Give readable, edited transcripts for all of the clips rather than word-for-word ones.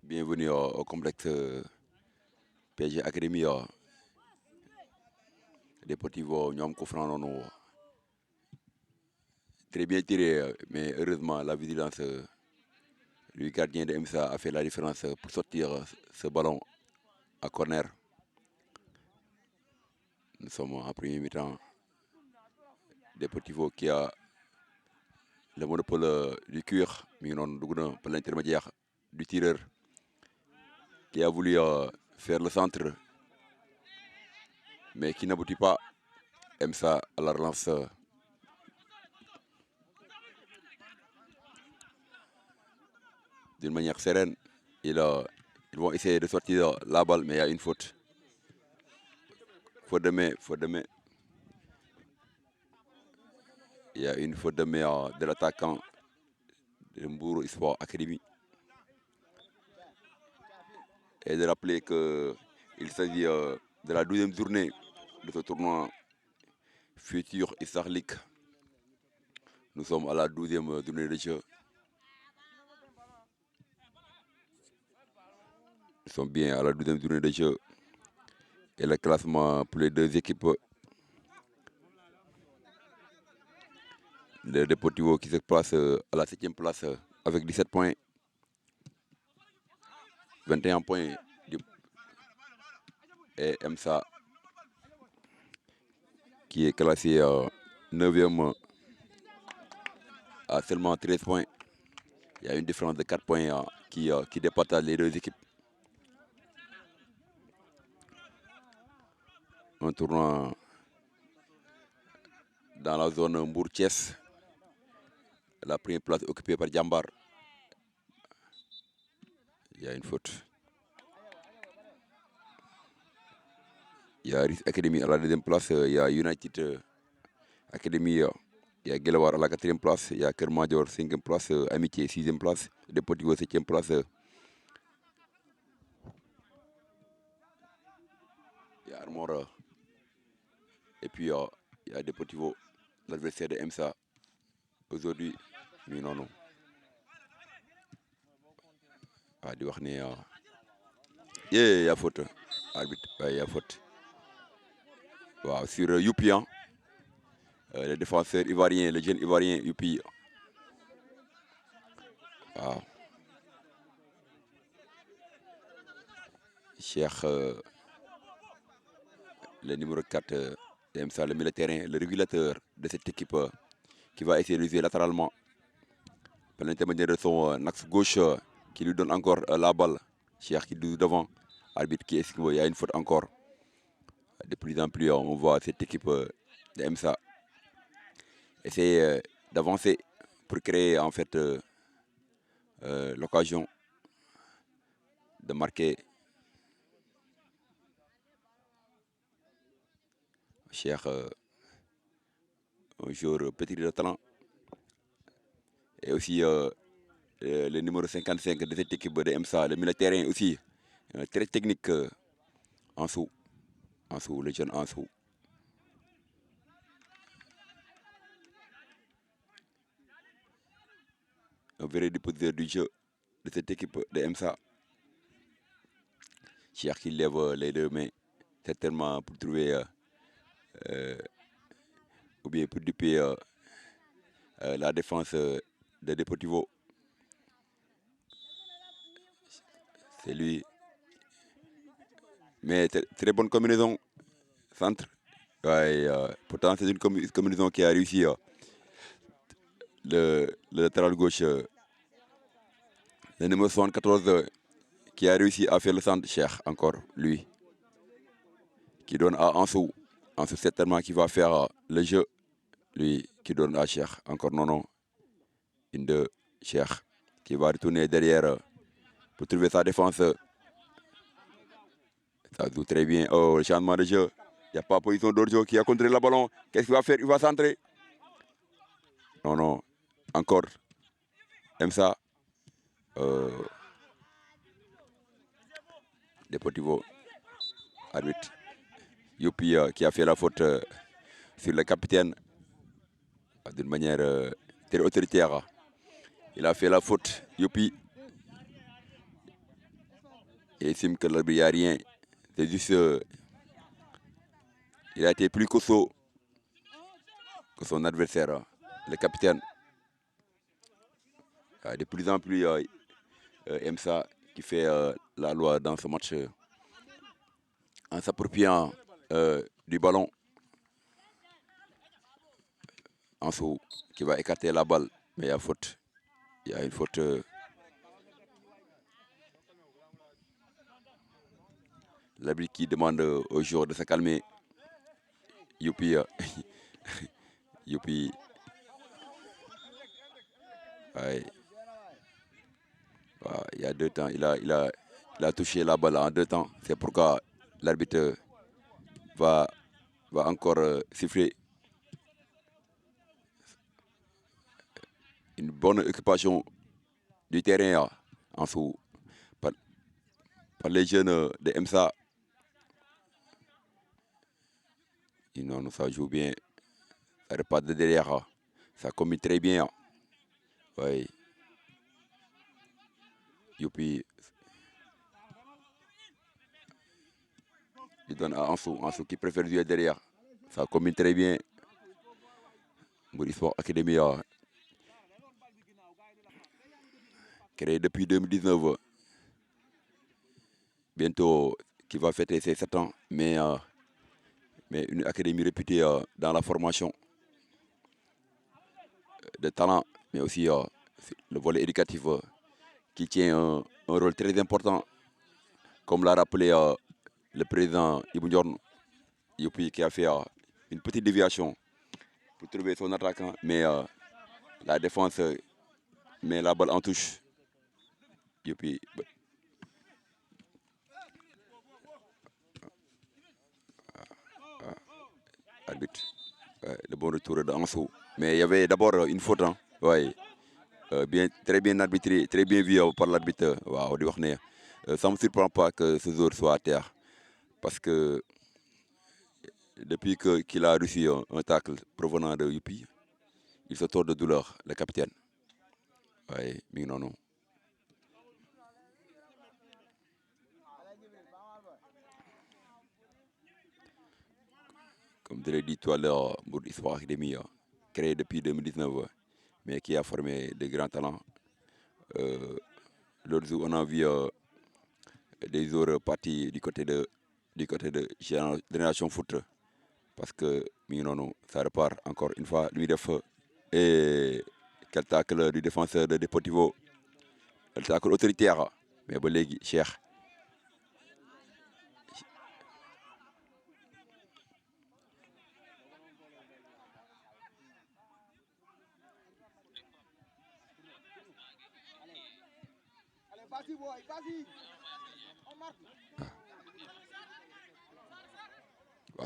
Bienvenue au complexe PSG Academy Deportivo Nyom Koufran. Très bien tiré, mais heureusement la vigilance du gardien de MSA a fait la différence pour sortir ce ballon à corner. Nous sommes en premier mi-temps. Deportivo qui a le monopole du cuir, mais non par l'intermédiaire du tireur qui a voulu faire le centre, mais qui n'aboutit pas. MSA à la relance. D'une manière sereine, ils vont essayer de sortir la balle, mais il y a une faute. Faute de main, faute de main. Il y a une faute de main de l'attaquant de Mbour Sport Academy. Et de rappeler qu'il s'agit de la 12e journée de ce tournoi Futur Issar League. Nous sommes à la 12e journée de jeu. Nous sommes bien à la 12e journée de jeu. Et le classement pour les deux équipes. Le Deportivo qui se place à la 7e place avec 17 points. 21 points. Et MSA qui est classé 9e à seulement 13 points. Il y a une différence de 4 points qui départage les deux équipes. Un tournoi dans la zone Mbour-Thiès. La première place occupée par Djambar. Il y a une faute. Il y a Risk Academy à la 2e place. Il y a United Academy. Il y a Gelawar à la 4e place. Il y a Kermajor 5e place. Amitié 6e place. Deportivo 7e place. Il y a Armor. Et puis il y a Deportivo, l'adversaire de MSA. Aujourd'hui, mais non. Ah, di wax ne il y a faute. Arbitre, il y a faute. Wow, sur Youpi, le défenseur ivoirien, le jeune ivoirien Youpi. Wow. Cheikh, le numéro 4 de MSA, le milieu de terrain, le régulateur de cette équipe qui va essayer de jouer latéralement par l'intermédiaire de son axe gauche qui lui donne encore la balle. Cheikh qui joue devant. Arbitre qui est il y a une faute encore. De plus en plus, on voit cette équipe de MSA essayer d'avancer pour créer en fait l'occasion de marquer. Cheikh, un joueur petit de talent. Et aussi le numéro 55 de cette équipe de MSA, le milieu de terrain aussi, très technique en dessous, le jeune en dessous. Un vrai dépositaire du jeu de cette équipe de MSA. Cheikh qui lève les deux mains, certainement pour trouver ou bien pour duper la défense de Deportivo. C'est lui. Mais très bonne combinaison centre. Ouais, pourtant, c'est une combinaison qui a réussi. Le latéral gauche, le numéro 74, qui a réussi à faire le centre, Cheikh, encore, lui. Qui donne à Ansou. Ansou, certainement, qui va faire le jeu. Lui, qui donne à Cheikh. Encore non. Une de Cheikh, qui va retourner derrière pour trouver sa défense. Ça joue très bien. Oh, le changement de jeu. Il n'y a pas position d'Orjo qui a contré le ballon. Qu'est-ce qu'il va faire? Il va centrer. Non. Encore. MSA. Deportivo. Arbitre. Youpi qui a fait la faute sur le capitaine d'une manière très autoritaire. Il a fait la faute. Youpi. il estime que l'arbitre, il n'y a rien. C'est juste, il a été plus costaud que son adversaire, le capitaine. De plus en plus, Emsa qui fait la loi dans ce match en s'appropriant du ballon. Ansou qui va écarter la balle, mais il y a faute. Il y a une faute. L'arbitre qui demande aux joueurs de se calmer. Youpi, Youpi. Ouais. Il y a 2 temps, il a touché la balle en 2 temps. C'est pourquoi l'arbitre va encore siffler une bonne occupation du terrain en dessous par les jeunes de MSA. Et non, ça joue bien. Ça repart de derrière. Ça combine très bien. Ouais. Youpi. Il donne à Ansou qui préfère jouer derrière. Ça combine très bien. Mbodi Sport Academy, créé depuis 2019. Bientôt, qui va fêter ses 7 ans. Mais une académie réputée dans la formation de talent, mais aussi le volet éducatif qui tient un rôle très important, comme l'a rappelé le président Ibou Ndiorn, qui a fait une petite déviation pour trouver son attaquant, mais la défense met la balle en touche. Youpi. Arbitre. Le bon retour de Ansou. Mais il y avait d'abord une faute. Hein. Ouais. Très bien arbitré, très bien vu par l'arbitre. Wow, ça ne me surprend pas que ce joueur soit à terre. Parce que depuis qu'il a reçu un tacle provenant de Youpi, il se tord de douleur, le capitaine. Ouais, mais non. Comme je l'ai dit tout à l'heure, Mourdi Sport Academy, créé depuis 2019, mais qui a formé de grands talents. L'autre jour, on a vu des autres partis du côté de Génération Foot. Parce que, ça repart encore une fois, lui de feu. Et quel tacle du défenseur de Deportivo. Le tacle autoritaire. Mais bon, les cher. Vas-y, boy, vas-y. On marque.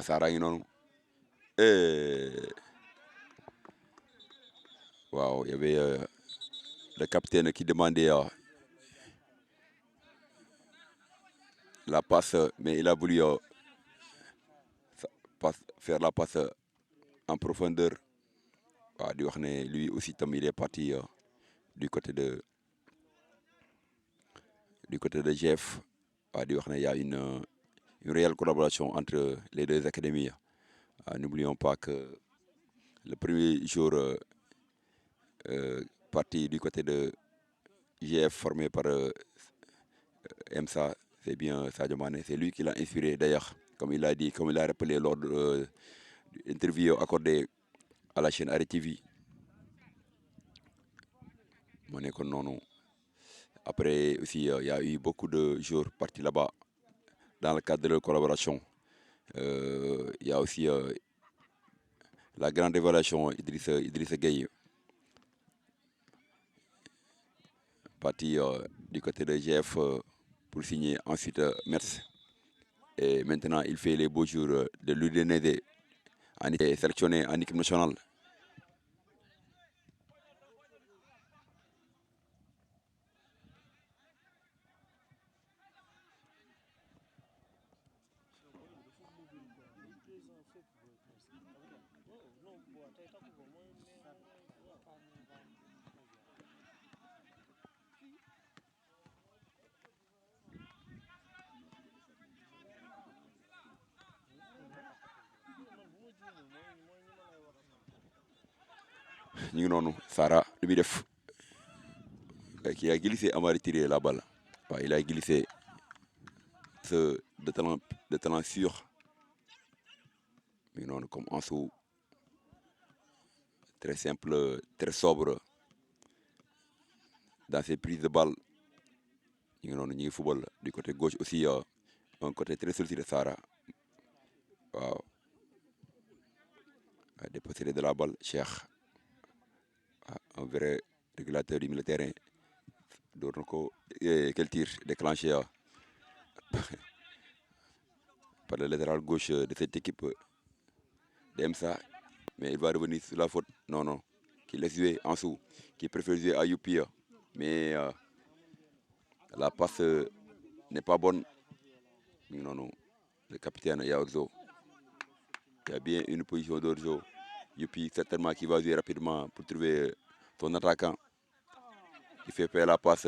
Sarah, Wow, il y avait le capitaine qui demandait la passe, mais il a voulu faire la passe en profondeur. Lui aussi, il est parti du côté de Jeff. Il y a une réelle collaboration entre les deux académies. N'oublions pas que le premier jour parti du côté de GF formé par MSA, c'est bien Sadio Mané. C'est lui qui l'a inspiré d'ailleurs, comme il l'a dit, comme il l'a rappelé lors de l'interview accordée à la chaîne RTV. Après aussi, il y a eu beaucoup de joueurs partis là-bas dans le cadre de leur collaboration. Il y a aussi la grande révélation Idriss Gueye, parti du côté de GF pour signer ensuite Metz. Et maintenant, il fait les beaux jours de l'UDND, sélectionné en équipe nationale. ñu ngi noonu Sara lu muy def qui a glissé avant de tirer la balle. Ouais, il a glissé de talent sûr. Mais non, comme Ansu, très simple, très sobre dans ses prises de balle. Ñu ngi football du côté gauche aussi, un côté très solide de Sara. Waaw. Dépossédé de la balle, Cheikh. Un vrai régulateur du milieu de terrain. Quel tir déclenché par le latéral gauche de cette équipe d'Emsa. Mais il va revenir sur la faute. Non, non. Qui laisse jouer Ansu. Qui préfère jouer à Youpi. Mais la passe n'est pas bonne. Non, non. Le capitaine Yaozo. Il y a bien une position d'Orzo. Youpi, certainement, qui va jouer rapidement pour trouver son attaquant. Qui fait faire la passe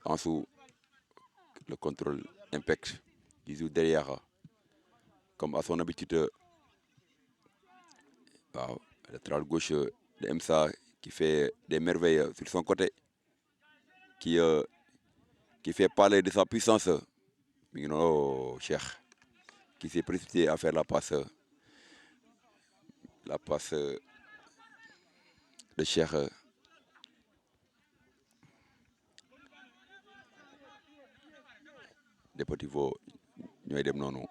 Ansu. Le contrôle impact. Il joue derrière. Comme à son habitude. Wow. Le latéral gauche de Emsa qui fait des merveilles sur son côté. Qui fait parler de sa puissance. Oh, Cheikh. Qui s'est précipité à faire la passe. La passe de Cheikh. Deportivo ñooy dem noonu.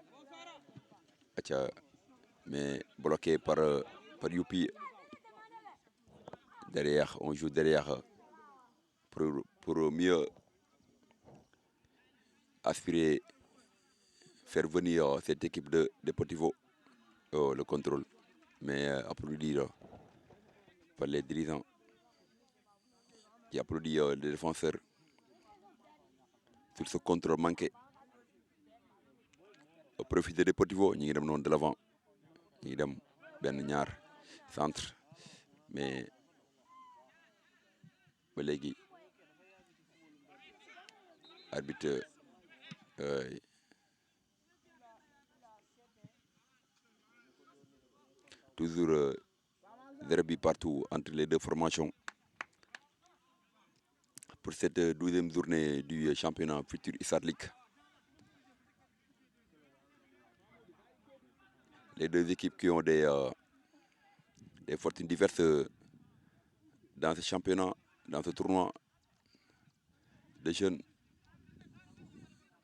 Mais bloqué par Youpi. Derrière, on joue derrière pour mieux aspirer, faire venir cette équipe de Deportivo. Le contrôle. Mais applaudi par les dirigeants. Qui applaudit les défenseurs sur ce contrôle manqué. Au profit de Deportivo, ñu ngi dem noonu de l'avant. Ñu ngi dem benn ñaar centre. Mais ba léegi arbitre toujours 0 but partout entre les deux formations pour cette 12e journée du championnat Futur Issar League. Les deux équipes qui ont des fortunes diverses dans ce championnat, dans ce tournoi de jeunes.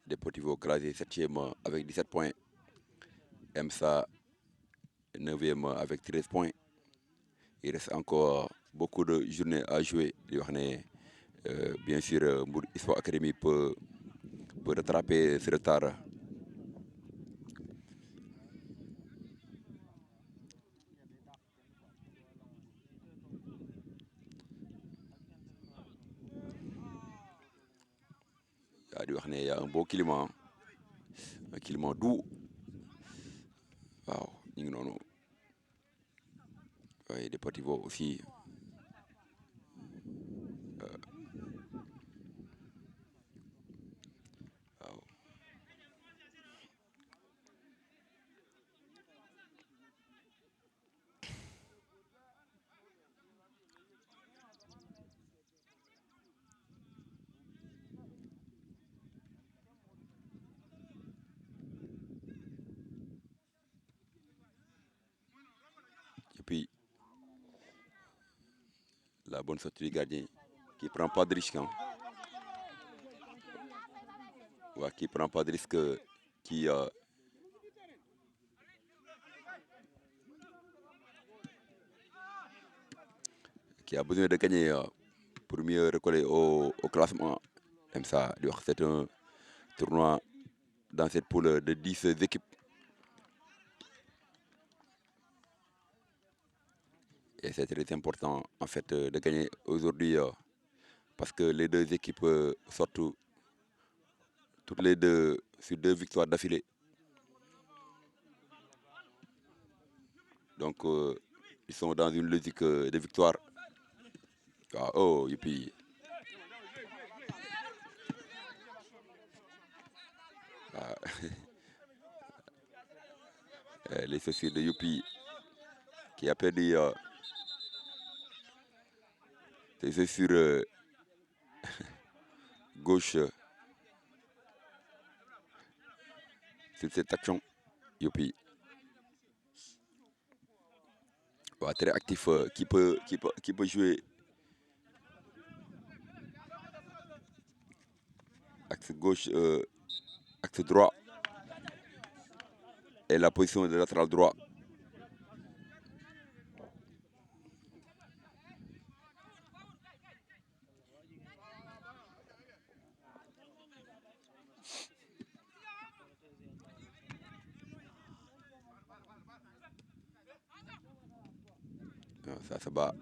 Deportivo classé 7e avec 17 points. Emsa 9e avec 13 points. Il reste encore beaucoup de journées à jouer. Bien sûr, Mbour Sport Academy peut rattraper ce retard. Il y a un beau climat, un climat doux. Waaw, ñu ngi noonu. Ouais, Deportivo aussi. Waaw. Et puis, la bonne sortie du gardien qui prend pas de risque. Ouais, qui prend pas de risque, qui a besoin de gagner pour mieux recoller au classement. Comme ça, c'est un tournoi dans cette poule de 10 équipes. Et c'est très important en fait de gagner aujourd'hui parce que les deux équipes sortent toutes les deux sur 2 victoires d'affilée. Donc ils sont dans une logique de victoire. Oh, et puis les sociétés de Youpi qui a perdu C'est sur gauche sur cette action. Yopi. Ouais, très actif qui peut jouer axe gauche, axe droit et la position de latéral droit. Ça se bat.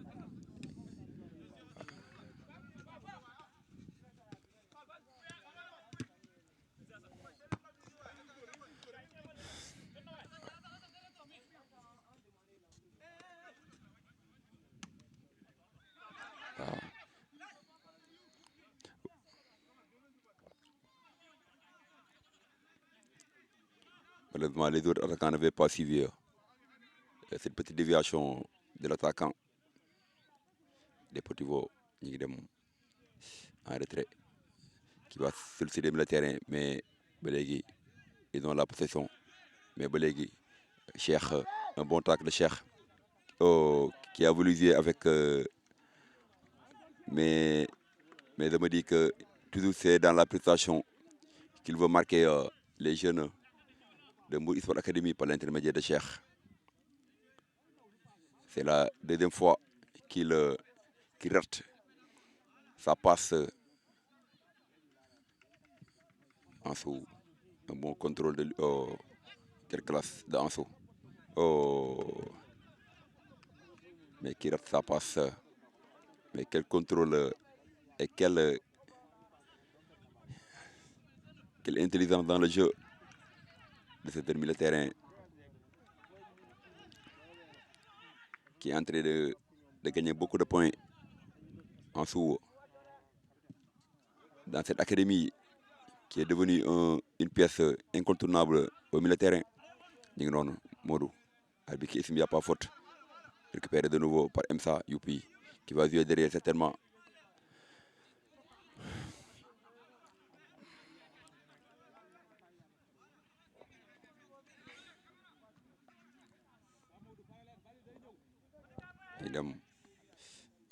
Malheureusement, les autres attaquants n'avaient pas suivi cette petite déviation de l'attaquant. Deportivo Nigdem en retrait qui va solliciter le terrain, mais Belégui, ils ont la possession. Mais Belégui, Cheikh, un bon tacle de Cheikh, qui a voulu jouer avec. Mais je me dis que toujours c'est dans la prestation qu'il veut marquer les jeunes de Mbour Sport Academy par l'intermédiaire de Cheikh. C'est la deuxième fois qu'il rate. Ça passe en sous. Un bon contrôle de quelle classe d'Anso. Mais qui rate sa passe. Mais quel contrôle et quelle intelligence dans le jeu de ce milieu de terrain qui est en train de gagner beaucoup de points en sous dans cette académie qui est devenue une pièce incontournable au milieu de terrain. Nous Modou, arbitre qui il n'y a pas faute. Récupéré de nouveau par Msa Youpi qui va jouer derrière certainement.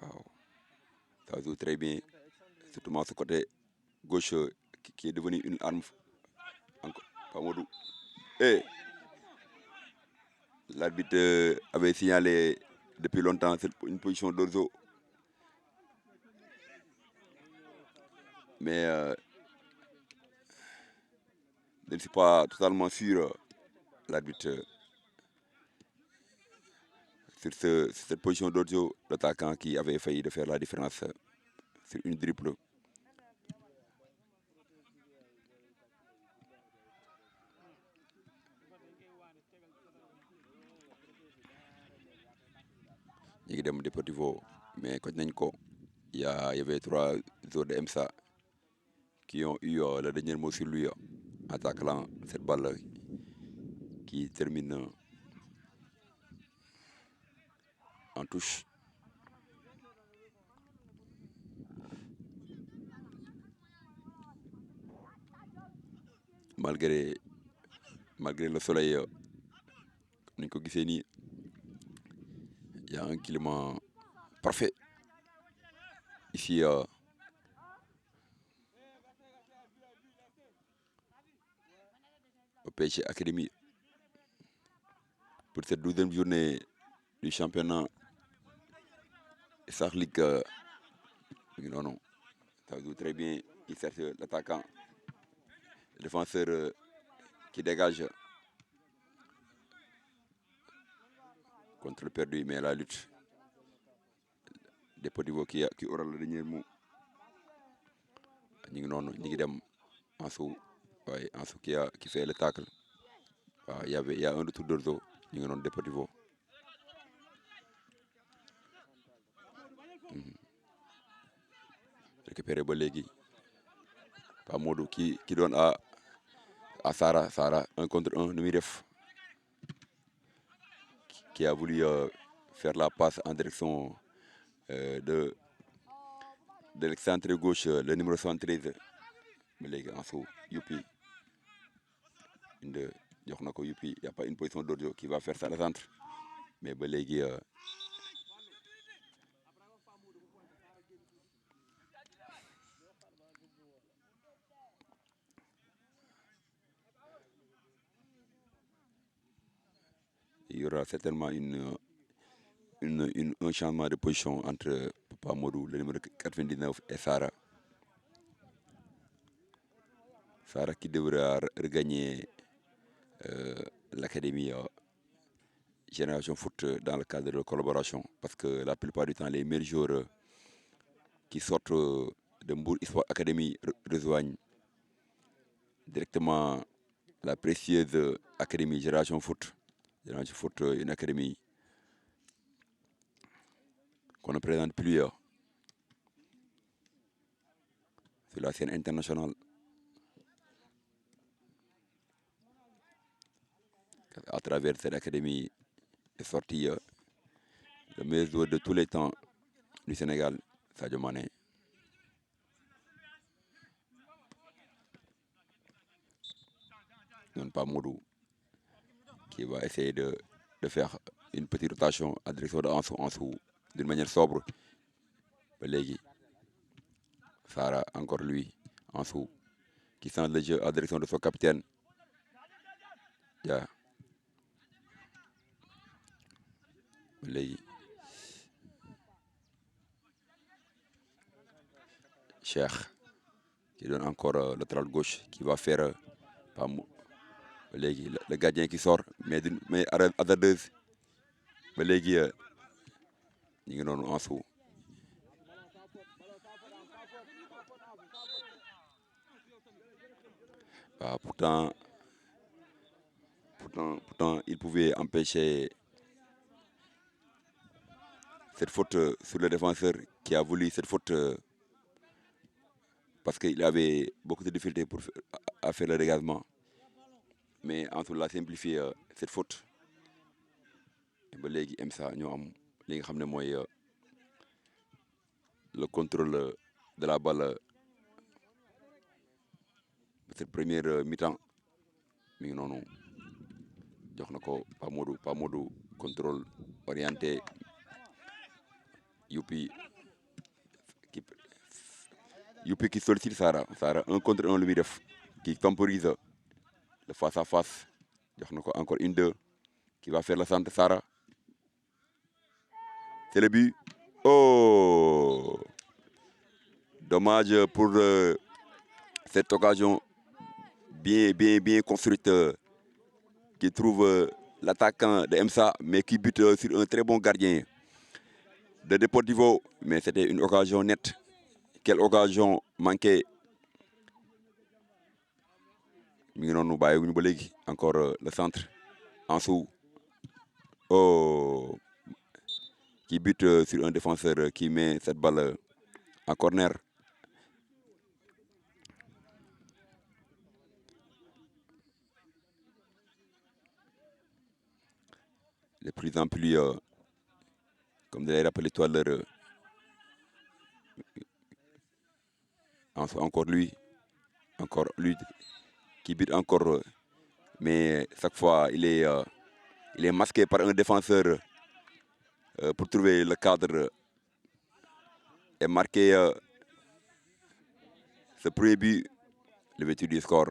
Wow. Ça joue très bien, surtout ce côté gauche qui est devenu une arme. Pas Modou. Et l'arbitre avait signalé depuis longtemps une position d'Orzo. Mais je ne suis pas totalement sûr, l'arbitre, sur cette position d'Orzo, l'attaquant qui avait failli de faire la différence sur une dribble. Il y a des Deportivo, mais quand il y avait 3 autres de MSA qui ont eu le dernier mot sur lui, attaquant cette balle qui termine en touche. Malgré le soleil, il y a un climat parfait ici au PSG Academy pour cette 12e journée du championnat Star League. Non, ça joue très bien. Il cherche l'attaquant, le défenseur qui dégage contre le perdu, mais la lutte. Deportivo qui aura le dernier mot. Ansu qui fait le tacle. Il y a un retour d'Orzo. Deportivo. Récupéré Bolégui. Pas Modou qui donne à Sarah, 1 contre 1, Numiref, qui a voulu faire la passe en direction de de l'excentré gauche, le numéro 73, ba léegi Ansu Youpi inde jox na ko Youpi, y a pas une position d'Ordio qui va faire ça le centre, mais ba léegi il y aura certainement un changement de position entre Papa Modou, le numéro 99, et Sarah. Sarah qui devra regagner l'académie Génération Foot dans le cadre de collaboration, parce que la plupart du temps, les meilleurs joueurs qui sortent de Mbour Sport Academy rejoignent directement la précieuse académie Génération Foot. Génération Foot, une académie qu'on ne présente plus sur la scène internationale. À travers cette académie est sorti le meilleur joueur de tous les temps du Sénégal, Sadio Mané. Non pas Modou, qui va essayer de faire une petite rotation à direction de Ansu d'une manière sobre. Légui, Sarah, encore lui, Ansu, qui sent le jeu à direction de son capitaine. Yeah. Légui, Cheikh, qui donne encore le latéral gauche, qui va faire le gardien qui sort, mais hasardeuse. Légui, ñu ngi noonu Ansu. Pourtant, il pouvait empêcher cette faute sur le défenseur qui a voulu cette faute parce qu'il avait beaucoup de difficultés à faire le dégagement. Mais Ansu l'a simplifié cette faute. Et ba léegi MSA ñoo am li nga xam ne mooy le contrôle de la balle de cette première mi-temps. Mi ngi noonu jox na ko Pa Modou contrôle orienté Youpi qui sollicite Sarah un contre un lu muy def qui temporise le face à face jox na ko encore une deux qui va faire le centre Sarah. C'est le but. Oh, dommage pour cette occasion bien construite qui trouve l'attaquant de MSA, mais qui bute sur un très bon gardien de Deportivo. Mais c'était une occasion nette. Quelle occasion manquée. Encore le centre. Ansu. Oh, qui bute sur un défenseur qui met cette balle en corner. De plus en plus, comme je l'ai rappelé tout à l'heure, encore lui qui bute encore, mais chaque fois il est masqué par un défenseur pour trouver le cadre et marquer ce premier but, le vêtu du score.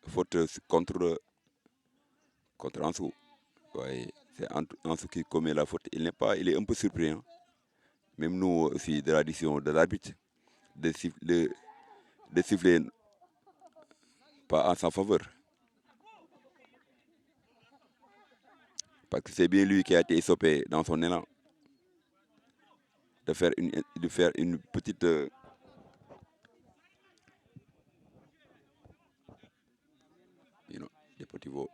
Faute contre Ansu. Ouais, c'est Ansu qui commet la faute. Il est un peu surpris. Hein. Même nous aussi de l'addition de l'arbitre de siffler pas en sa faveur. Parce que c'est bien lui qui a été stoppé dans son élan de faire une petite Deportivo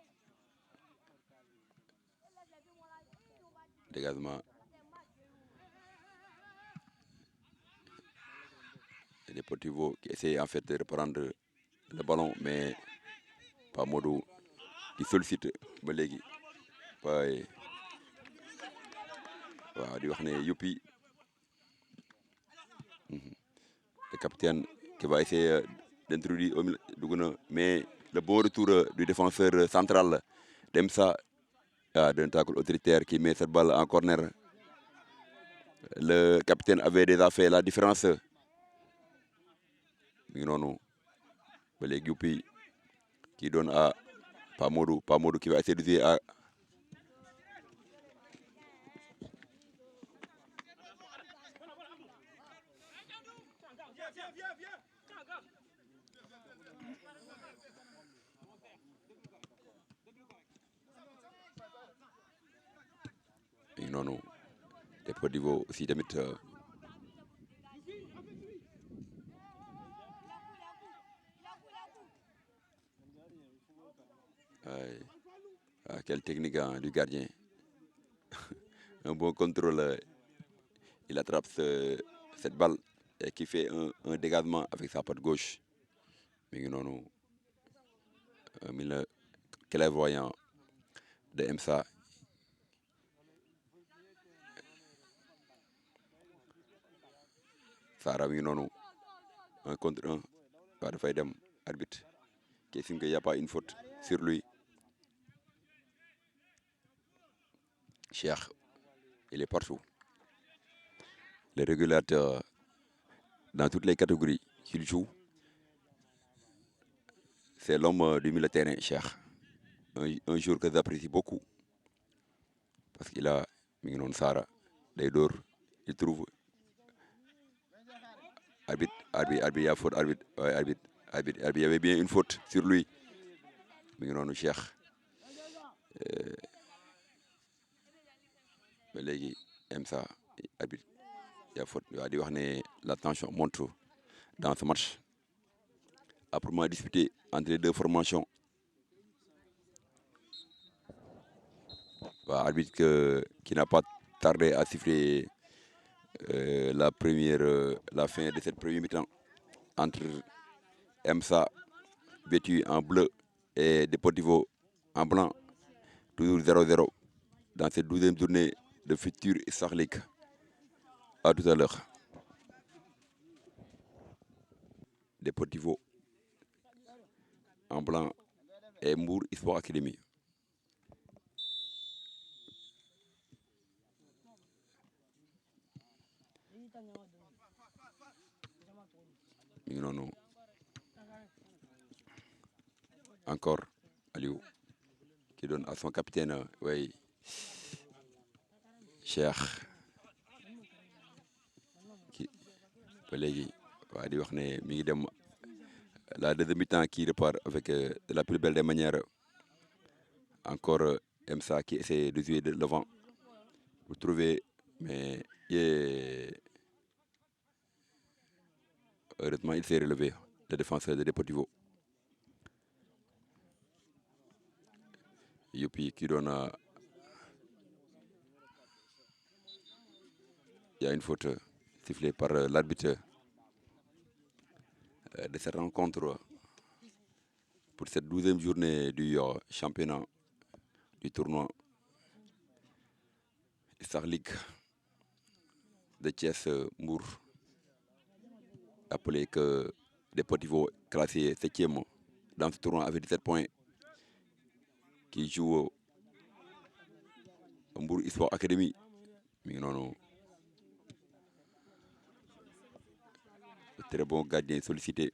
dégagement Deportivo qui essaie en fait de reprendre le ballon mais Pa Modou qui sollicite ba léegi waaye waaw di wax ne Youpi le capitaine qui va essayer d'introduire au milieu dugg na mais le bon retour du défenseur central Demsa d'un tacle autoritaire qui met cette balle en corner. Le capitaine avait déjà fait la différence mi ngi noonu ba léegi Youpi qui donne à Pa Modou qui va essayer de jouer à mi ngi noonu Deportivo aussi tamit quelle technique du gardien. Un bon contrôle, il attrape cette balle et qui fait un dégagement avec sa patte gauche. Mi ngi noonu un milieu clairvoyant de MSA. Sara mi ngi noonu 1 contre 1 waaw dafay dem arbitre qui estime qu'il n'y a pas une faute sur lui. Cheikh, il est partout. Le régulateur dans toutes les catégories qu'il joue, c'est l'homme du milieu de terrain, Cheikh. Un jour que j'apprécie beaucoup parce qu'il a mi ngi noonu Sara day dóor il trouve arbitre y a faute arbitre y avait bien une faute sur lui mi ngi noonu Cheikh ba léegi MSA arbitre y a faute waa di wax ne la tension monte dans ce match âprement disputé entre les deux formations. Arbitre qui n'a pas tardé à siffler la fin de cette première mi-temps entre MSA vêtu en bleu et Deportivo en blanc, toujours 0-0 dans cette 12e journée de Futur Star League. À tout à l'heure. Deportivo en blanc et Mbour Sport Academy. mi ngi noonu encore Aliou qui donne à son capitaine way Cheikh ki ba léegi waa di wax ne mi ngi dem la deuxième mi-temps qui repart avec de la plus belle des manières. Encore MSA qui essaie de jouer de l'avant pour trouver mais heureusement il s'est relevé le défenseur de Deportivo. Youpi qui donne il y a une faute sifflée par l'arbitre de cette rencontre pour cette 12e journée du championnat du tournoi Star League de Thiès Mbour. Appelé que Deportivo classé 7e dans ce tournoi avec 17 points qui joue au Mbour Sport Academy mi ngi noonu très bon gardien sollicité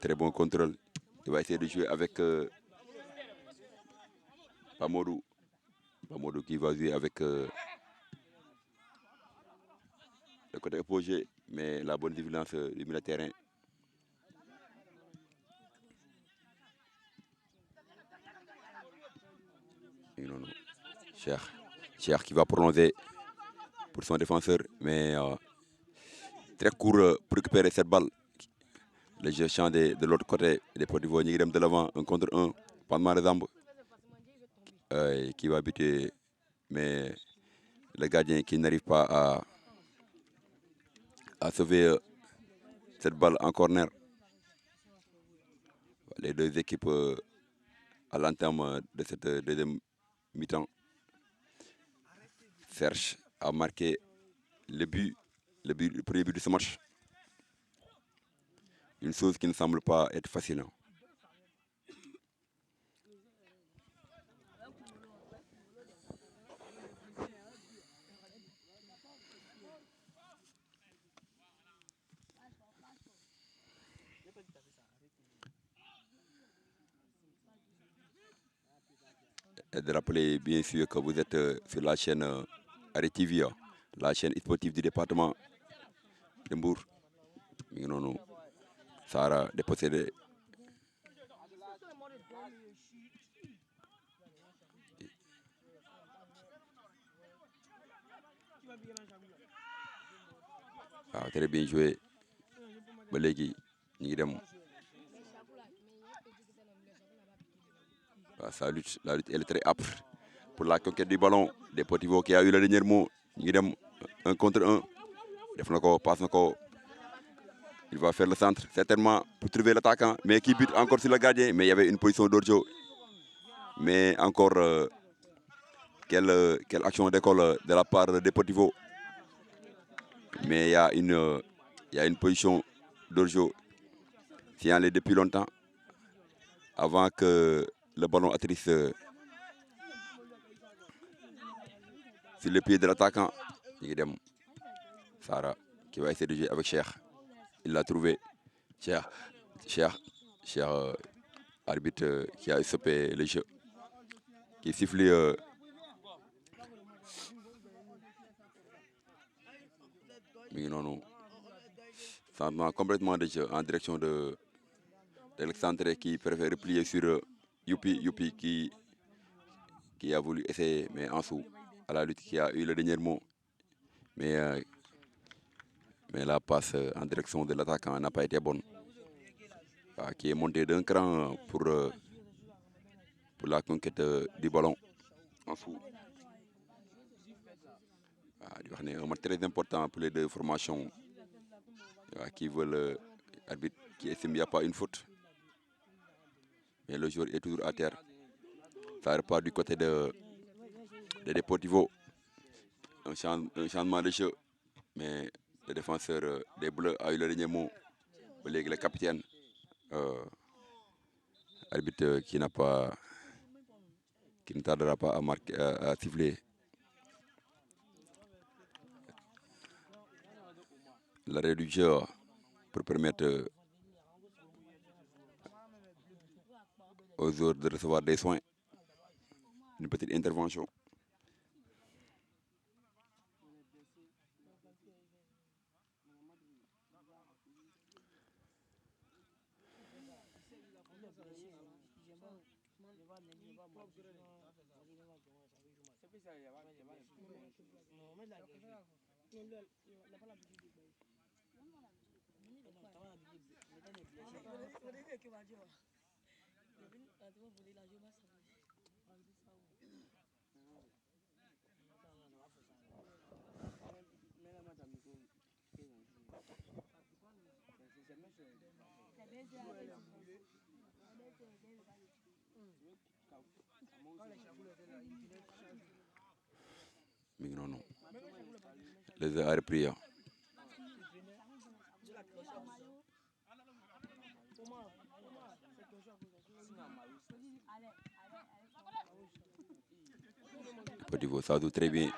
très bon contrôle. Il va essayer de jouer avec Pa Modou qui va jouer avec le côté opposé mais la bonne vigilance du milieu de terrain. mi ngi noonu Cheikh qui va prolonger pour son défenseur mais très court pour récupérer cette balle. Le jeu change de l'autre côté. Deportivo ñu ngi dem de l'avant 1 contre 1 Palma de Zambe qui va buter mais le gardien qui n'arrive pas a sauvé cette balle en corner. Les deux équipes à l'entame de cette deuxième mi-temps cherchent à marquer le premier but de ce match. Une chose qui ne semble pas être facile. Hein. Et de rappeler bien sûr que vous êtes sur la chaîne RTV, la chaîne sportive du département de Mbour. Sarah dépossédé. Ah, très bien joué. Ba léegi ñu ngi dem. La lutte elle est très âpre pour la conquête du ballon. Deportivo qui a eu le dernier mot. Ñu ngi dem 1 contre 1. Def na ko passe na ko. Il va faire le centre certainement pour trouver l'attaquant mais qui bute encore sur le gardien mais il y avait une position d'Orjo. Mais encore quelle action d'école de la part de Deportivo. Mais il y a une position d'Orjo signalée depuis longtemps avant que le ballon atterrisse sur le pied de l'attaquant. Sarah qui va essayer de jouer avec Cheikh. Il l'a trouvé. Cheikh arbitre qui a stoppé le jeu. Qui siffle changement complètement de jeu en direction de l'excentré qui préfère replier sur Youpi qui a voulu essayer mais en dessous à la lutte qui a eu le dernier mot mais la passe en direction de l'attaquant n'a pas été bonne qui est monté d'un cran pour la conquête du ballon en dessous. Un match très important pour les deux formations qui veulent arbitre qui estime qu'il n'y a pas une faute. Mais le joueur est toujours à terre. Ça repart du côté de Deportivo. Un changement de jeu. Mais le défenseur des Bleus a eu le dernier mot. Le capitaine, arbitre qui ne tardera pas à siffler. L'arrêt du jeu pour permettre aux joueurs de recevoir des soins. Une petite intervention. Les a repris. Deportivo, ça joue très bien.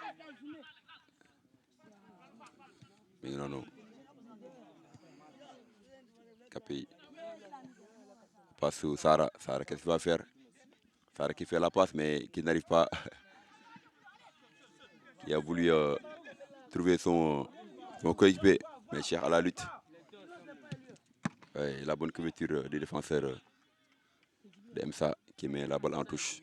Capi. Passe sur Sarah. Sarah, qu'est-ce qu'il va faire? Sarah qui fait la passe, mais qui n'arrive pas. Qui a voulu trouver son coéquipier, mais Cheikh à la lutte. Ouais, la bonne couverture du défenseur de MSA qui met la balle en touche.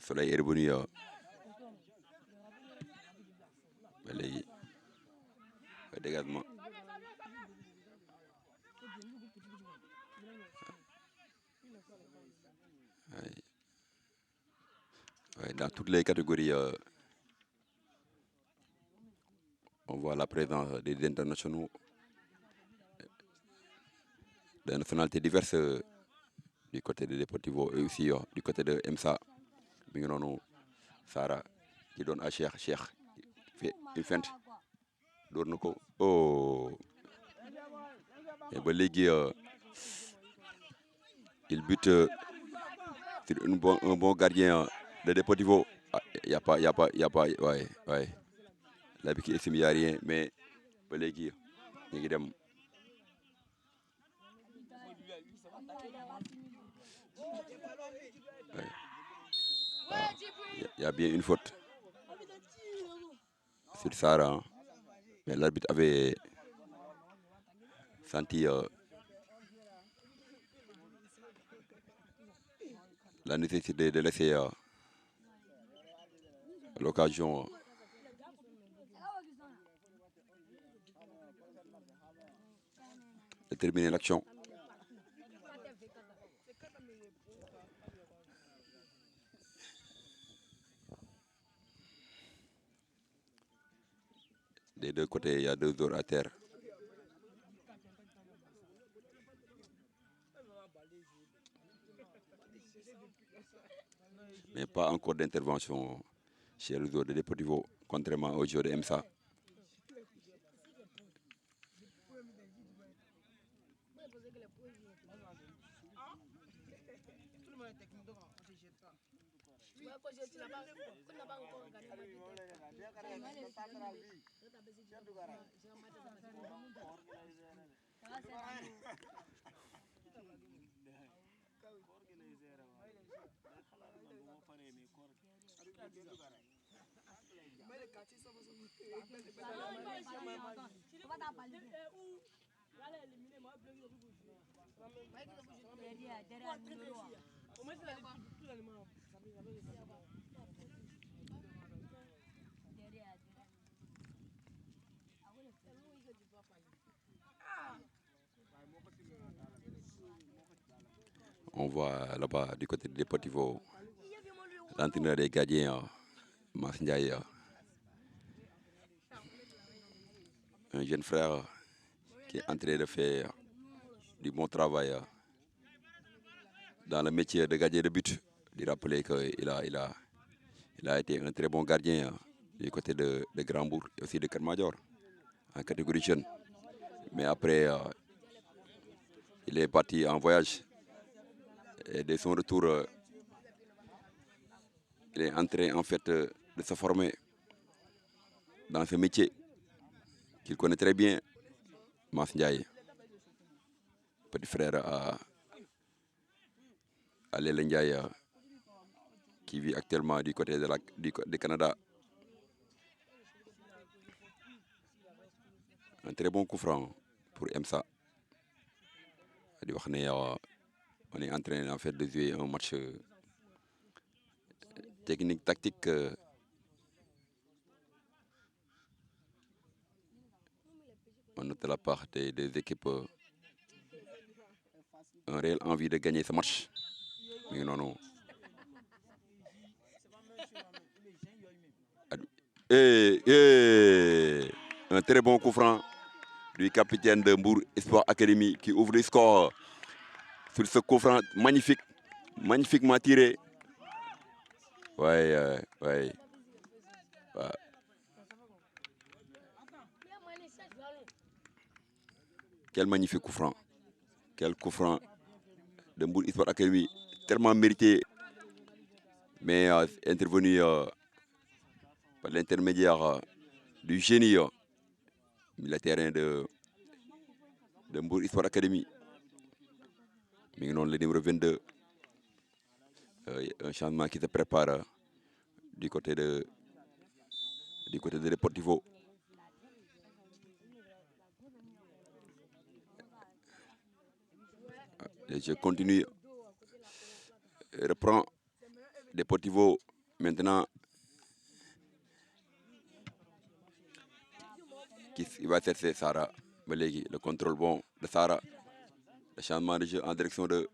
Soleil est revenu ba léegi dégagement. Ouais, dans toutes les catégories, on voit la présence des internationaux de nationalités diverses du côté de Deportivo et aussi du côté de EMSA. Mi ngi noonu Sara qui donne à Cheikh fait une feinte door na ko oh et ba léegi il bute sur un bon gardien de Deportivo. Ah, y a pas ouais là bi ki estime y a rien mais ba léegi ñu ngi dem. Ouais. Ah, y a bien une faute sur Sara, hein. Mais l'arbitre avait senti la nécessité de laisser l'occasion de terminer l'action. Des deux côtés, il y a 2 joueurs à terre. Mais pas encore d'intervention chez le joueur de Deportivo, contrairement au joueur de EMSA. On voit là-bas du côté de Deportivo l'entraîneur des gardiens, Mass Ndiaye, un jeune frère qui est en train de faire du bon travail dans le métier de gardien de but. De rappeler qu'il a été un très bon gardien du côté de Grand-Bourg et aussi de Kermadior en catégorie jeune. Mais après, il est parti en voyage et de son retour, il est en train en fait de se former dans ce métier qu'il connaît très bien, Mass Ndiaye, petit frère à Lele Ndiaye, qui vit actuellement du côté du Canada. Un très bon coup franc pour EMSA. On est en train en fait de jouer un match technique, tactique. On note de la part des équipes un réel envie de gagner ce match. Mais non. Et un très bon coup franc du capitaine de Mbour Espoir Academy qui ouvre le score sur ce coup franc magnifique, magnifiquement tiré. Ouais. Quel magnifique coup franc. Quel coup franc de Mbour Espoir Academy, tellement mérité, mais intervenu par l'intermédiaire du génie militaire de Mbour Espoir Academy. Mais non, le numéro 22, un changement qui se prépare du côté de Deportivo. Le jeu continue, reprend Deportivo Maintenant, qui va chercher Sara Balegi, le contrôle bon de Sara, le changement de jeu en direction de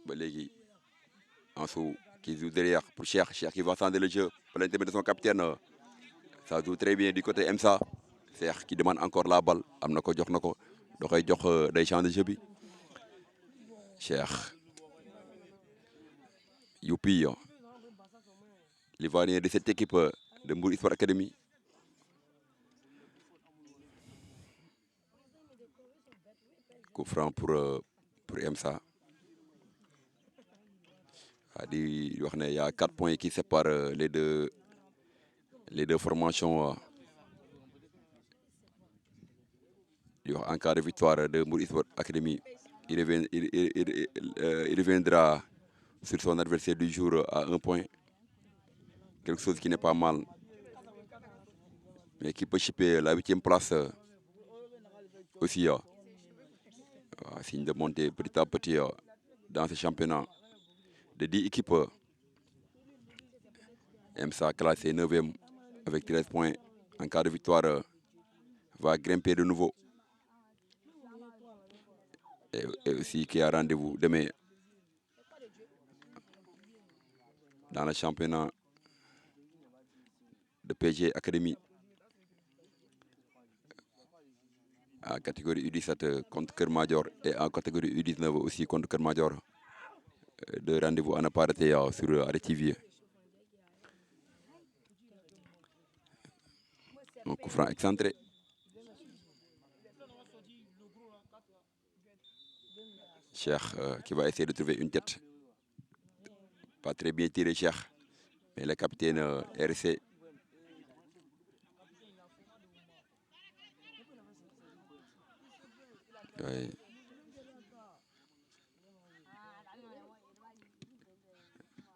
Balegi, Ansou qui joue derrière pour Cheikh qui va entendre le jeu pour l'intermédiaire de son capitaine. Ça joue très bien du côté MSA. Cheikh qui demande encore la balle, am na ko jox na ko da koy jox day champ de jeu bi Cheikh Youpi, l'Ivoirien de cette équipe de Mbour Sport Academy. Coup franc pour MSA. Il y a 4 points qui séparent les deux formations. En cas de victoire de Mbour Sport Academy, il reviendra sur son adversaire du jour à 1 point. Quelque chose qui n'est pas mal. Mais qui peut chipper la 8e place aussi. Signe de monter petit à petit dans ce championnat de 10 équipes. MSA classé 9e avec 13 points. En cas de victoire, va grimper de nouveau. Et aussi qui a rendez-vous demain dans le championnat de PG Academy. En catégorie U17 contre Kermajor et en catégorie U19 aussi contre Kermajor. De rendez-vous à ne pas rater sur RTV. Un coup franc excentré. Cheikh qui va essayer de trouver une tête. Pas très bien tiré Cheikh. Mais le capitaine RC. Ouais.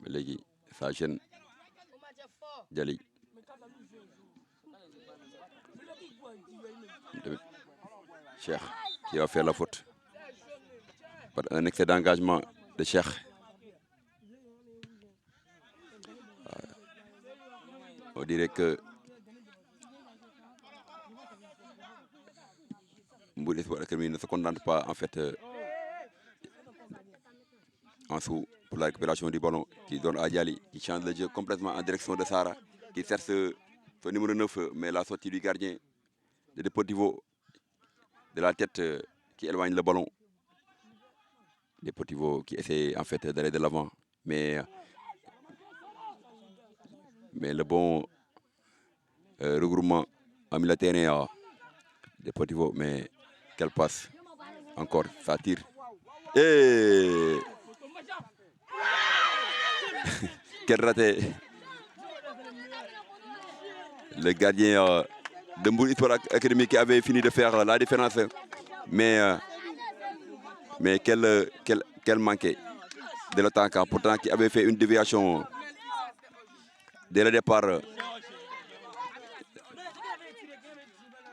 Légui, ça gêne. Djali. Cheikh qui va faire la faute. Par un excès d'engagement de Cheikh. On dirait que Mbour Sport Academy ne se contente pas en fait en dessous pour la récupération du ballon qui donne à Djali, qui change le jeu complètement en direction de Sara, qui cherche son numéro 9, mais la sortie du gardien de Deportivo de la tête qui éloigne le ballon. Deportivo qui essaie en fait d'aller de l'avant, mais le bon regroupement en milieu de terrain Deportivo, mais quelle passe encore, ça tire. Et quel raté. Le gardien de Mbour Sport Academy qui avait fini de faire la différence, mais quel manqué de l'attaquant, pourtant qui avait fait une déviation dès le départ.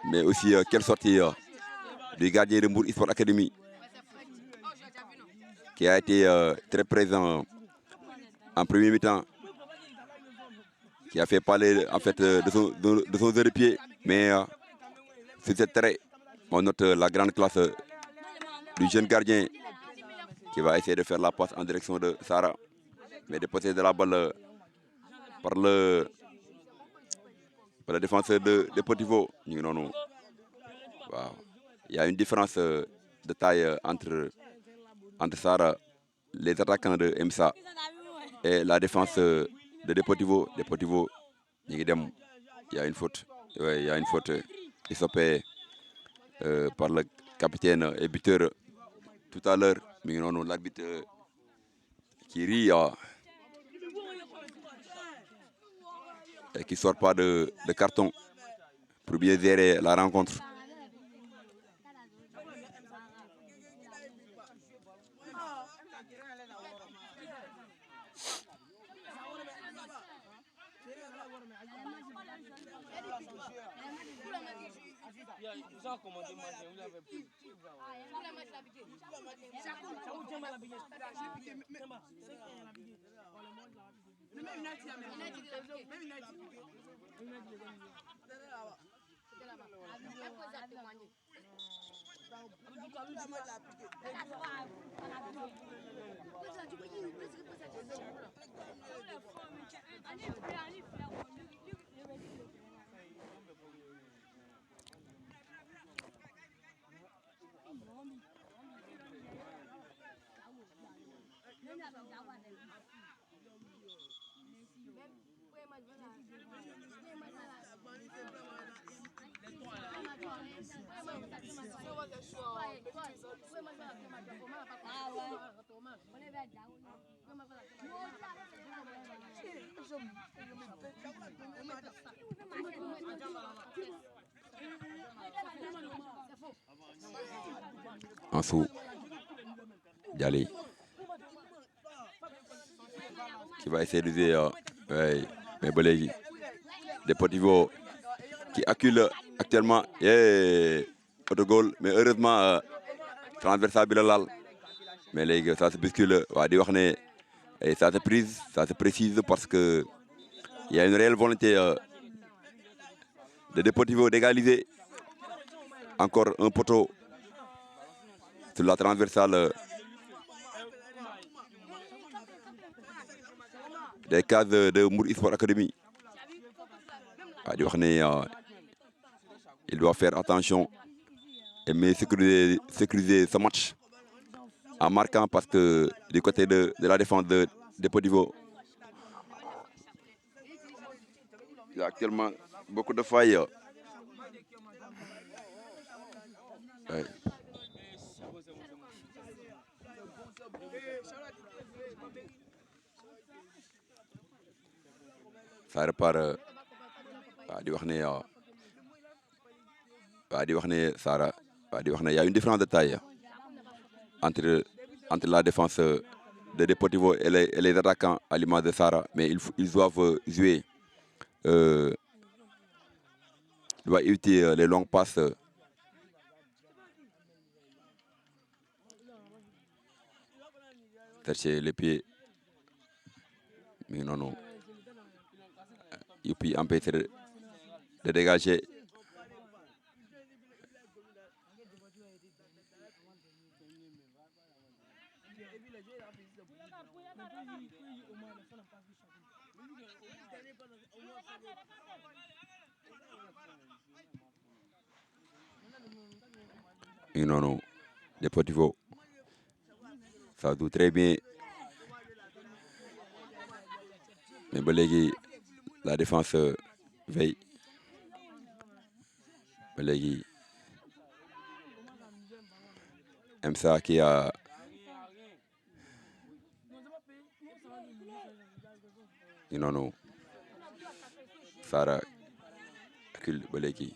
Mais aussi quelle sortie du gardien de Mbour Sport Academy qui a été très présent en premier mi-temps, qui a fait parler en fait de son jeu de pied, mais sur cette trait, on note la grande classe du jeune gardien qui va essayer de faire la passe en direction de Sara, mais de posséder la balle par le défenseur de Deportivo. Wow. Il y a une différence de taille entre Sara, les attaquants de MSA et la défense de Deportivo. Deportivo, il y a une faute. Ouais, il y a une faute stoppée par le capitaine et buteur tout à l'heure. Mais non, l'arbitre qui rit et qui ne sort pas de carton pour bien gérer la rencontre. Vous avez commenté match, vous avez pris. Ansou Dialé qui va essayer d'user ouais, mais ba léegi Deportivo qui accule actuellement autogol mais heureusement transversal bi la laal mais léegi ça se bouscule waa di wax ne et ça se précise parce que il y a une réelle volonté de Deportivo d'égaliser. Encore un poteau sur la transversale des cases de Mbour Sport Academy. waa di wax ne il doit faire attention et mieux sécuriser ce match en marquant parce que du côté de la défense de Deportivo, il y a actuellement beaucoup de failles. Ouais. Ça repart waa di wax ne waa di wax ne Sara waa di wax ne y a une différence de taille entre la défense de Deportivo et les attaquants à l'image de Sara, mais ils doivent jouer doivent éviter les longues passes chercher les pieds mais non et puis empêcher de dégager. Et non, Deportivo, ça joue très bien. Mais ba léegi la défense veille. Ba léegi MSA qui a et non Sara accule ba léegi.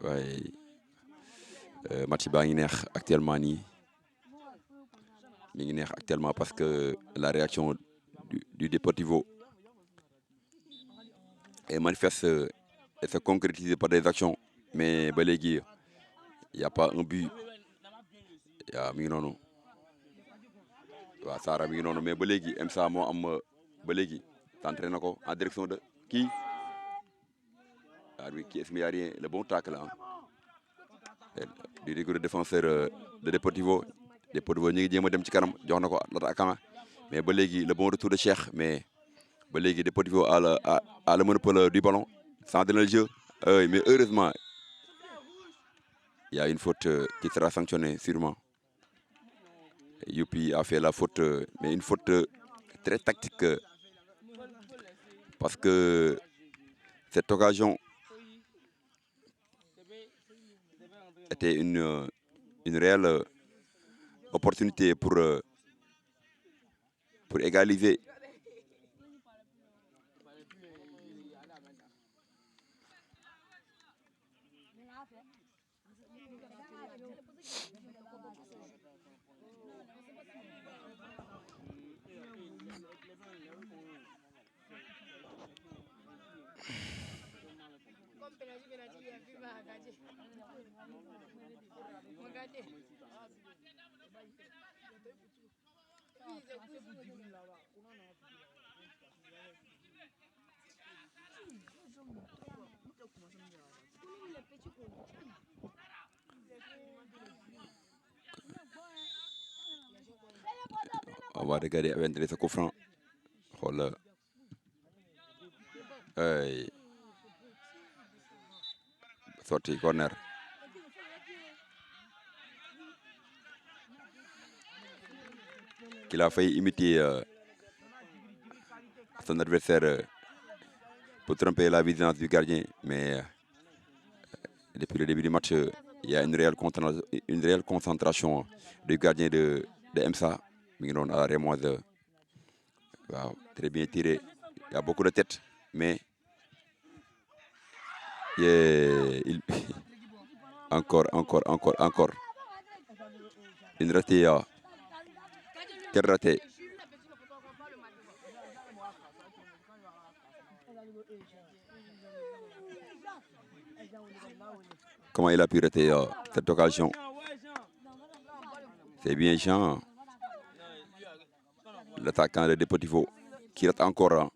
waaye match baa ngi neex actuellement nii mi ngi neex actuellement parce que la réaction du Deportivo est manifeste et se concrétise par des actions mais ba léegi il y a pas un but mi ngi noonu waaw Sara mi ngi noonu mais ba léegi MSA moo am ba léegi centré na ko en direction de kii waaw qui est-ce qu'il y a rien le bon tacle du rigoureux défenseur de Deportivo ñu ngi jéem a dem ci kanam jox na ko l'attaquant mais ba léegi le bon retour de Cheikh mais ba léegi Deportivo a le monopole du ballon sans donner le jeu mais heureusement il y a une faute qui sera sanctionnée sûrement. Youpi a fait la faute mais une faute très tactique parce que cette occasion était une réelle opportunité pour égaliser. On va regarder avec intérêt ce coup franc. Voilà. Sortie, corner. Il a failli imiter son adversaire pour tromper la vigilance du gardien, mais depuis le début du match, il y a une réelle concentration du gardien de MSA. À la Rémoise. Wow, très bien tiré. Il y a beaucoup de têtes, mais encore. Une ratée. Quel raté. Comment il a pu rater cette occasion? C'est bien Jean, l'attaquant de Deportivo, qui rate encore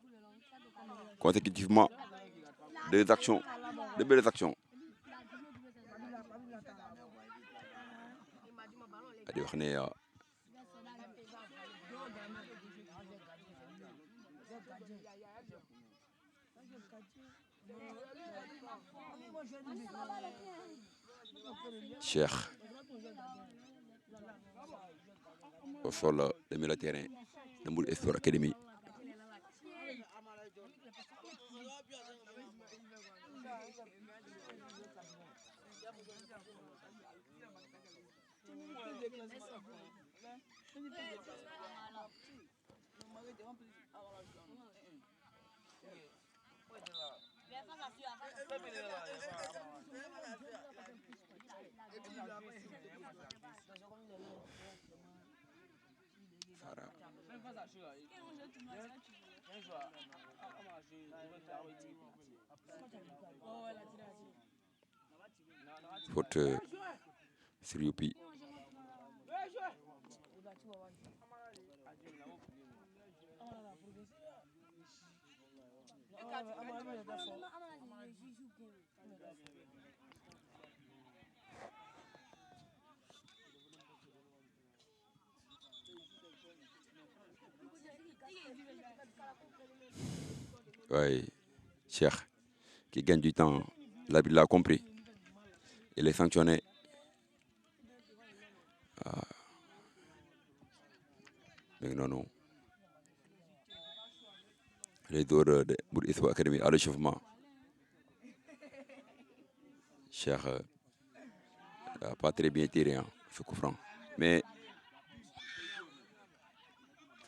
consécutivement deux belles actions. Cheikh au sol de milieu de terrain de Mbour Sport Academy. Faute sur Youpi. Oui, Cheikh, qui gagne du temps, l'arbitre l'a compris. Il est sanctionné. Mais non. Les joueurs de Mbour Sport Academy à l'échauffement. Cheikh n'a pas très bien tiré ce coup franc. Mais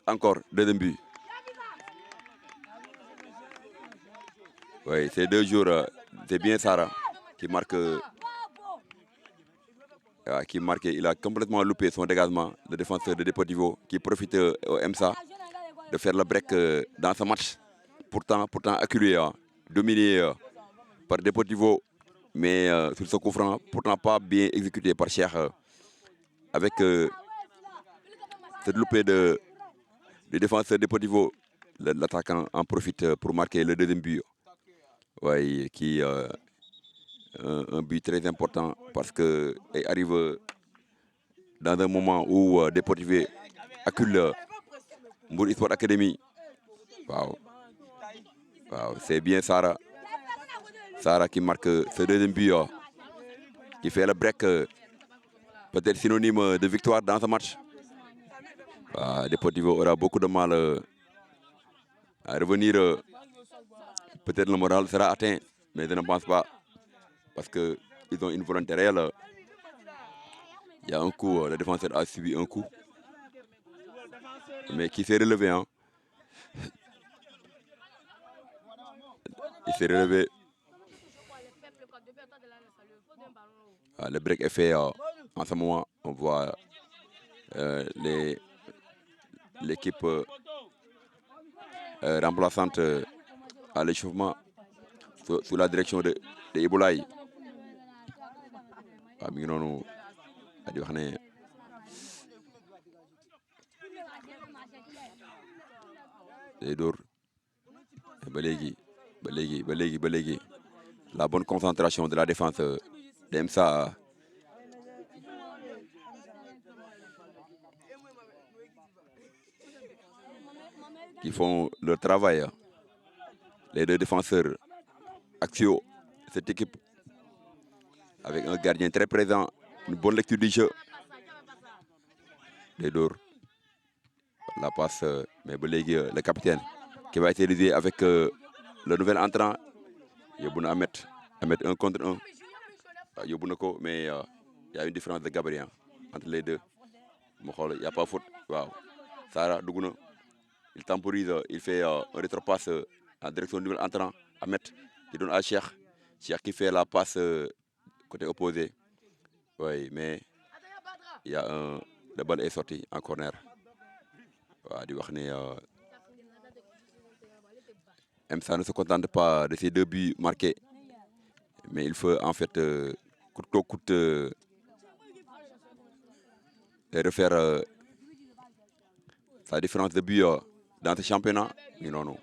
encore deuxième but. Oui, c'est 2 jours. C'est bien Sarah qui marque. Il a complètement loupé son dégagement, le défenseur de Deportivo, qui profite au MSA de faire le break dans ce match. Pourtant acculé, dominé par Deportivo, mais sur ce coup franc, pourtant pas bien exécuté par Cheikh. Avec cette loupée de défenseur de Deportivo, l'attaquant en profite pour marquer le deuxième but. Oui, qui un but très important parce qu'il arrive dans un moment où Deportivo accule Mbour Sport Academy. Wow, c'est bien Sarah qui marque ce deuxième but, qui fait le break, peut-être synonyme de victoire dans ce match. Deportivo aura beaucoup de mal à revenir. Peut-être le moral sera atteint, mais je ne pense pas, parce qu'ils ont une volonté réelle. Il y a un coup, le défenseur a subi un coup, mais qui s'est relevé. Il s'est relevé. Le break est fait en ce moment. On voit l'équipe remplaçante à l'échauffement. sous la direction de Iboulaye waaw mi ngi noonu di wax ne day dóor ba léegi la bonne concentration de la défense de MSA qui font leur travail. Les deux défenseurs axiaux de cette équipe, avec un gardien très présent, une bonne lecture du jeu. Les Dor, la passe, mais le capitaine, qui va être réalisé avec le nouvel entrant, Yobuna Ahmed 1 contre 1. Yobunako, mais il y a une différence de gabarit entre les deux. Il n'y a pas faute. Wow. Sarah Dougouna, il temporise, il fait un rétropasse en direction du nouvel entrant, Ahmed, qui donne à Cheikh. Cheikh qui fait la passe côté opposé. Oui, mais il y a la balle est sortie en corner. MSA ne se contente pas de ces 2 buts marqués, mais il faut en fait coûte refaire sa différence de but dans ce championnat. Non.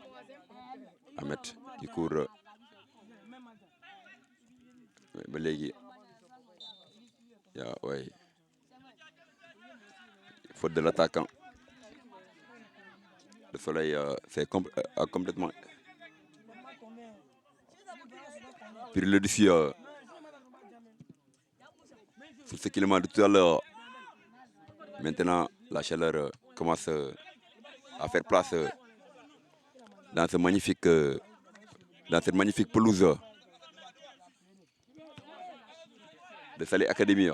Ahmed qui court. Ouais. Faute de l'attaquant. Le soleil c'est complètement pris le dessus sur ce qu'il m'a dit tout à l'heure. Maintenant, la chaleur commence à faire place dans cette magnifique pelouse de Salé Academy.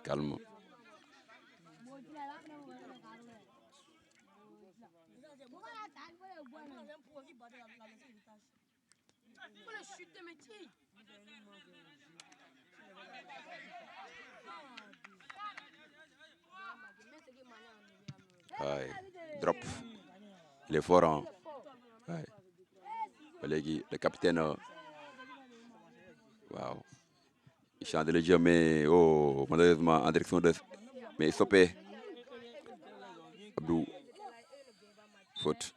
Calme. Ouais. Drop. Il est fort. Hein? Ouais. Le capitaine. Wow. Il chante le jeu, mais malheureusement en direction de. Mais il stoppé. Abdou. Faute.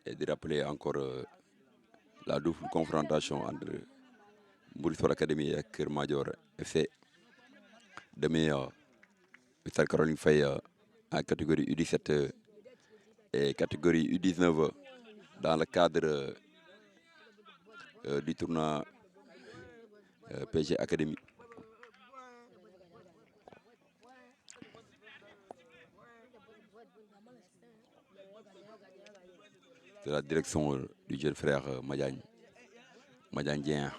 Et de rappeler encore la double confrontation entre Mbourissor Academy et Keur Madior FC. Demain, Mr Caroline Faye en catégorie U17 et catégorie U19 dans le cadre du tournoi PG Academy. De la direction du jeune frère Madiagne Dien.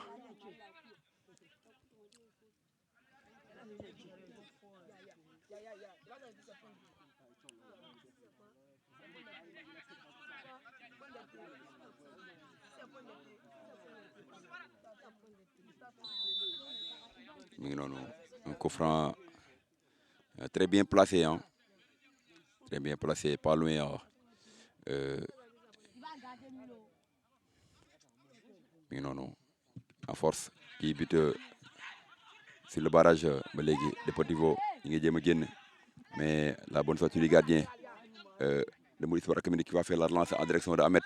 Un coup franc très bien placé, hein? Très bien placé, pas loin. En force qui bute sur le barrage Deportivo mais la bonne sortie du gardien de Mbourissor Academy qui va faire la relance en direction de Ahmed.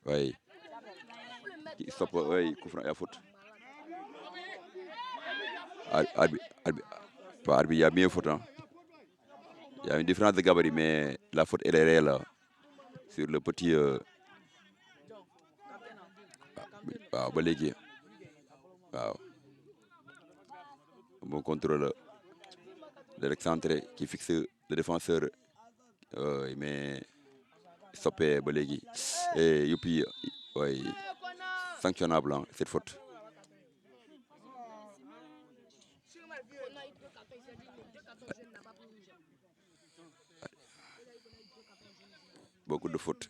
Oui. Qui stoppe, oui, coup franc et à faute. Il y a bien faute. Hein. Il y a une différence de gabarit, mais la faute elle est réelle sur le petit ba léegi waaw bon contrôle de l'excentré qui fixe le défenseur mais stoppé ba léegi et yuppi ouais, sanctionnable hein, cette faute. Beaucoup de fautes.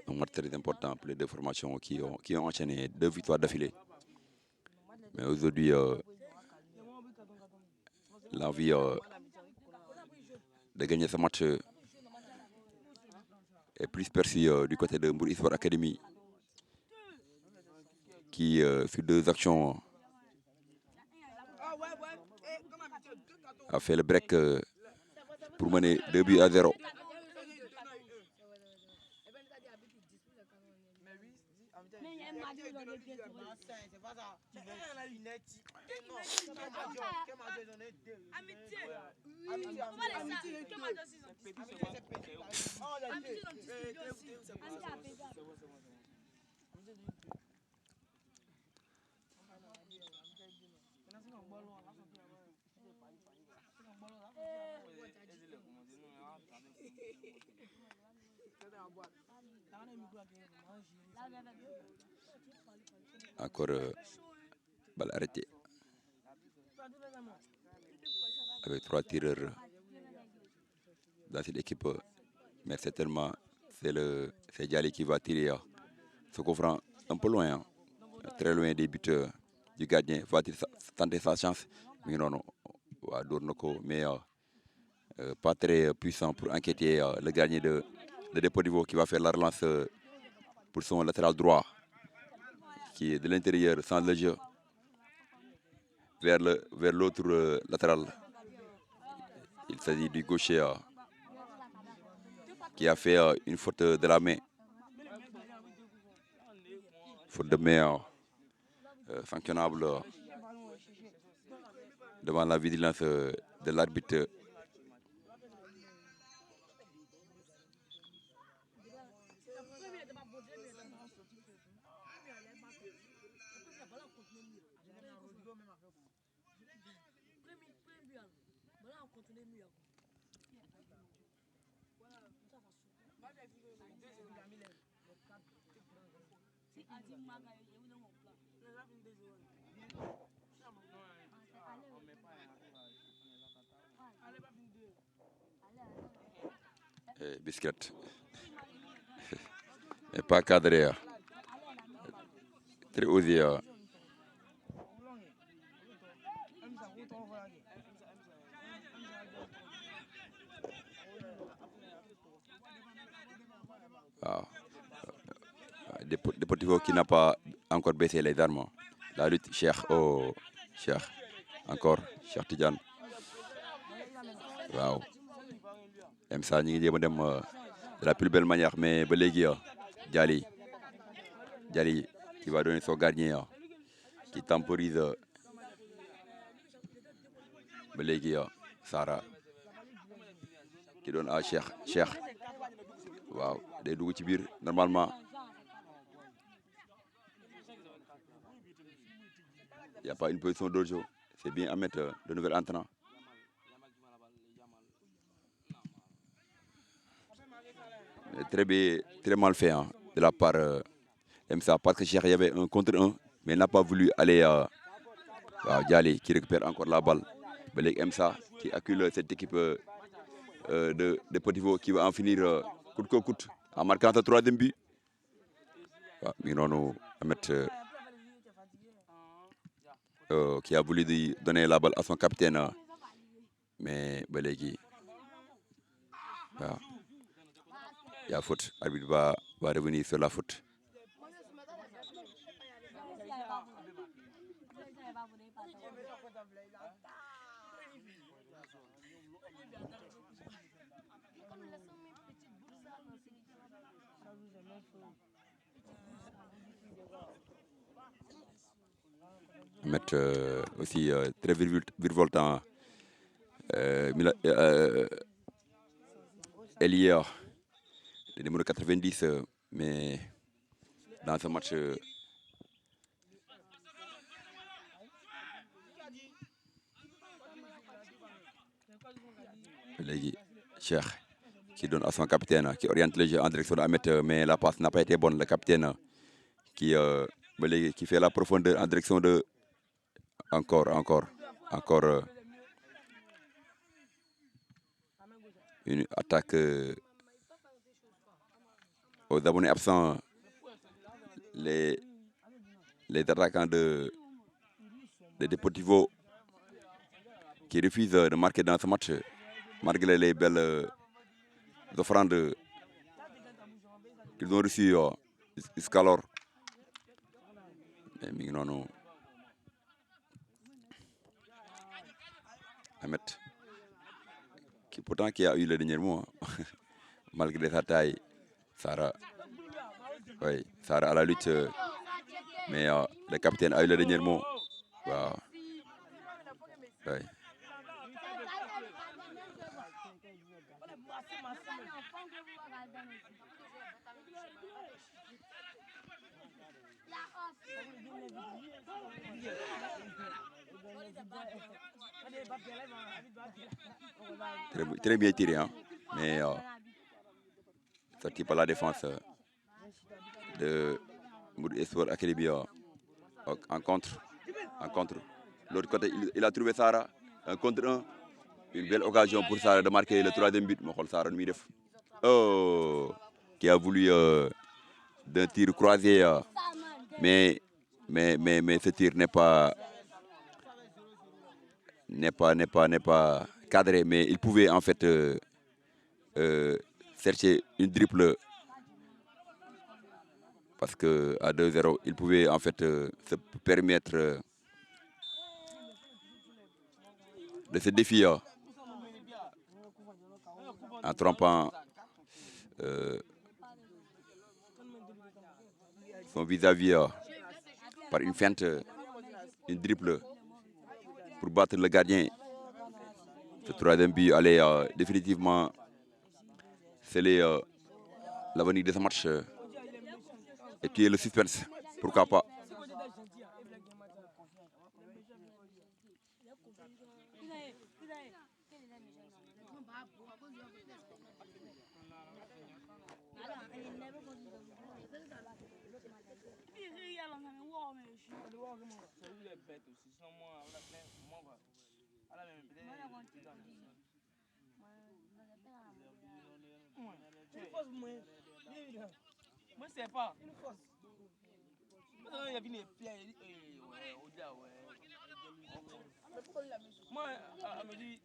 Un match très important pour les deux formations qui ont enchaîné 2 victoires d'affilée. Mais aujourd'hui, l'envie de gagner ce match est plus perçue du côté de Mbour Sport Academy, qui, sur 2 actions, a fait le break pour mener 2-0. Encore balle arrêtée. Avec 3 tireurs dans cette équipe. Mais certainement, c'est Diali qui va tirer ce coup franc un peu loin. Hein. Très loin des buts du gardien. Va-t-il tenter sa chance? Mais non, mais pas très puissant pour inquiéter le gardien de Deportivo qui va faire la relance pour son latéral droit, qui est de l'intérieur sans le jeu, vers l'autre latéral. Il s'agit du gaucher qui a fait une faute de la main. Faute de main sanctionnable devant la vigilance de l'arbitre. Biscuit. Mais pas cadré. Très osé. Deportivo qui n'a pas encore baissé les armes. La lutte, Cheikh, oh, Cheikh, encore, Cheikh Tidiane. Wow. Même ça, nous avons de la plus belle manière, mais Belégui, Diali qui va donner son gardien, qui temporise Belégui, Sarah, qui donne à Cheikh. Wow, des dougs tibir, normalement. Il n'y a pas une position de jeu. C'est bien à mettre de nouvel entrant. Très mal fait hein, de la part MSA. Parce que Cheikh y avait un contre 1, mais il n'a pas voulu aller à Diali qui récupère encore la balle. Belek MSA qui accule cette équipe de Deportivo qui va en finir coûte que coûte en marquant sa 3e but. Qui a voulu donner la balle à son capitaine, mais Belégui. Il y a faute. L'arbitre va revenir sur la faute. Ahmed aussi très virevoltant. Elia, le numéro 90, mais dans ce match, Cheikh, qui donne à son capitaine, qui oriente le jeu en direction d'Ahmed, mais la passe n'a pas été bonne. Le capitaine qui fait la profondeur en direction de... Encore. Une attaque aux abonnés absents. Les attaquants de Deportivo qui refusent de marquer dans ce match, malgré les belles offrandes qu'ils ont reçues jusqu'alors. Mais non. Ahmed, qui a eu le dernier mot, malgré sa taille, Sarah à la lutte, mais le capitaine a eu le dernier mot. Wow. Ouais. Très bien tiré, hein? Mais sorti par la défense de Mood Espoir Academy en contre. L'autre côté, il a trouvé Sarah, un contre un. Une belle occasion pour Sarah de marquer le troisième but. Sarah qui a voulu d'un tir croisé, mais ce tir n'est pas cadré, mais il pouvait en fait chercher une dribble parce que à 2-0, il pouvait en fait se permettre de se défier en trompant son vis-à-vis par une feinte, une dribble pour battre le gardien. Ce troisième but allait définitivement sceller l'avenir de ce match et tuer le suspense. Pourquoi pas? Moi, c'est pas. Moi, elle me dit.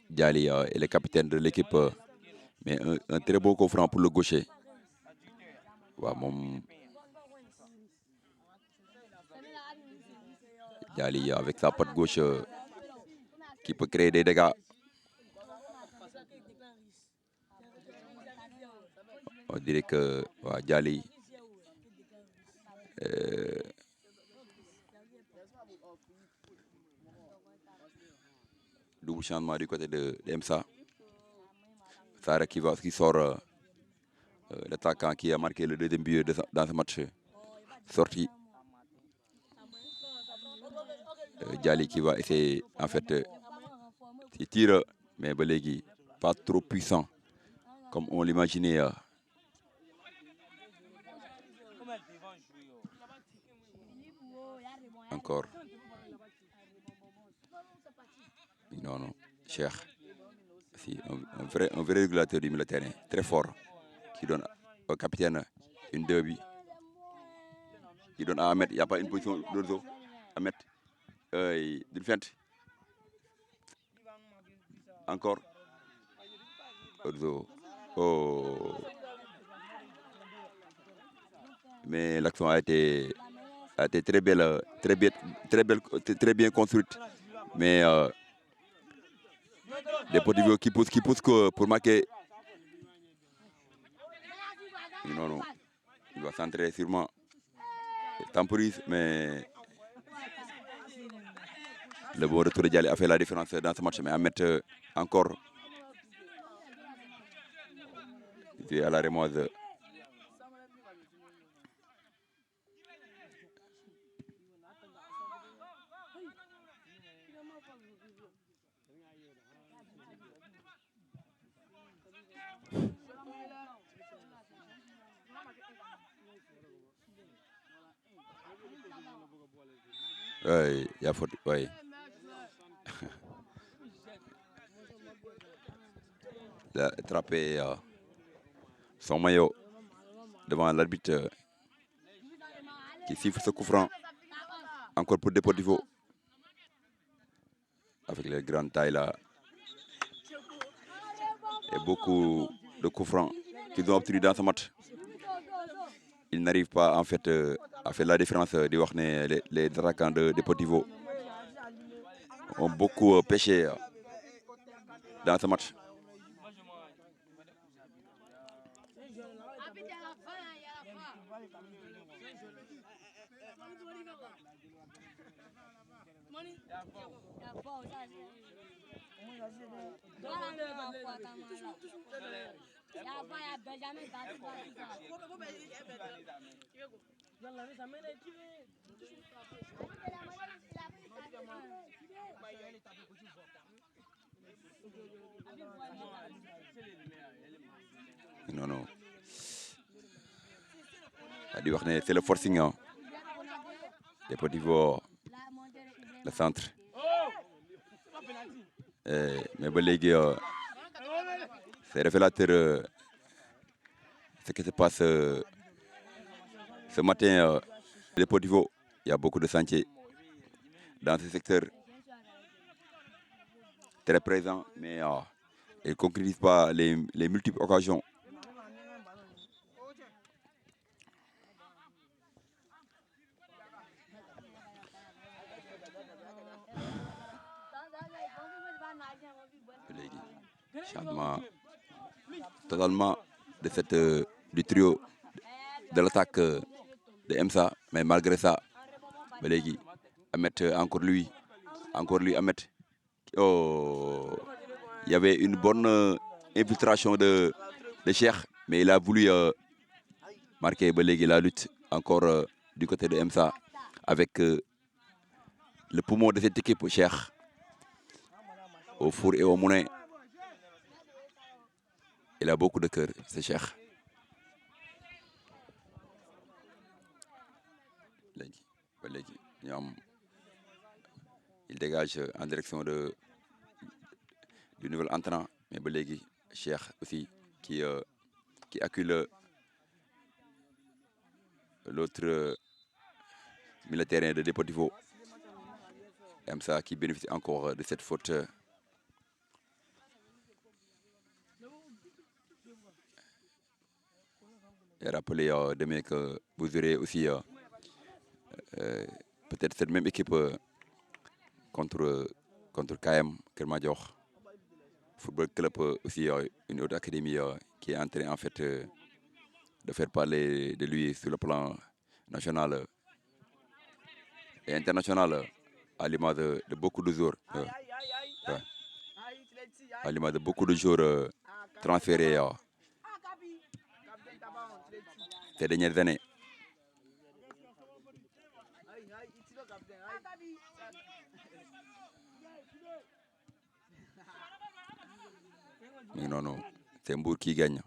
Diali est le capitaine de l'équipe, mais un très beau coup franc pour le gaucher. Diali avec sa patte gauche qui peut créer des dégâts. On dirait que Diali double changement du côté de Emsa. Sarah qui sort l'attaquant qui a marqué le deuxième but dans ce match sorti. Diali qui va essayer en fait il tire mais Belégui pas trop puissant comme on l'imaginait. Encore. Non, Cheikh. Si, un vrai régulateur du militaire, très fort, qui donne au capitaine une derby. Qui donne à Ahmed, il n'y a pas une position d'Orzo. Ahmed, d'une feinte. Encore. Orzo. Oh. Mais l'action a été très belle, très bien construite. Mais Deportivo qui pousse pour marquer. Non. Il va centrer sûrement. Il temporise, mais le bon retour de Diallo a fait la différence dans ce match. Mais Ahmed encore à la remoise. Oui, il y a faute. Oui. Il a attrapé son maillot devant l'arbitre qui siffle ce coup franc. Encore pour Deportivo. Avec les grandes tailles là. Et beaucoup de coups francs qu'ils ont obtenus dans ce match. Ils n'arrivent pas en fait à faire la différence. Les attaquants de Deportivo ont beaucoup pêché dans ce match. Non, non. C'est le forcing. Hein. Deportivo, le centre. Mais bon, les gars, c'est révélateur ce qui se passe ce matin. Deportivo, il y a beaucoup de sentiers dans ce secteur. Très présent, mais ils ne concrétisent pas les multiples occasions. Changement totalement de du trio de l'attaque de MSA, mais malgré ça, Ahmed, encore lui, Ahmed. Oh, il y avait une bonne infiltration de Cheikh, mais il a voulu marquer la lutte encore du côté de MSA avec le poumon de cette équipe, Cheikh, au four et au moulin. Il a beaucoup de cœur, c'est Cheikh. Il dégage en direction du nouvel entrant, mais Cheikh aussi qui accule l'autre militaire de Deportivo. MSA qui bénéficie encore de cette faute. Et rappelez demain que vous aurez aussi peut-être cette même équipe contre KM Kermadior Football Club, aussi une autre académie qui est en train en fait de faire parler de lui sur le plan national et international à l'image de beaucoup de jours. À l'image de beaucoup de jours transférés ces dernières années. Mais non, c'est Mbour qui gagne.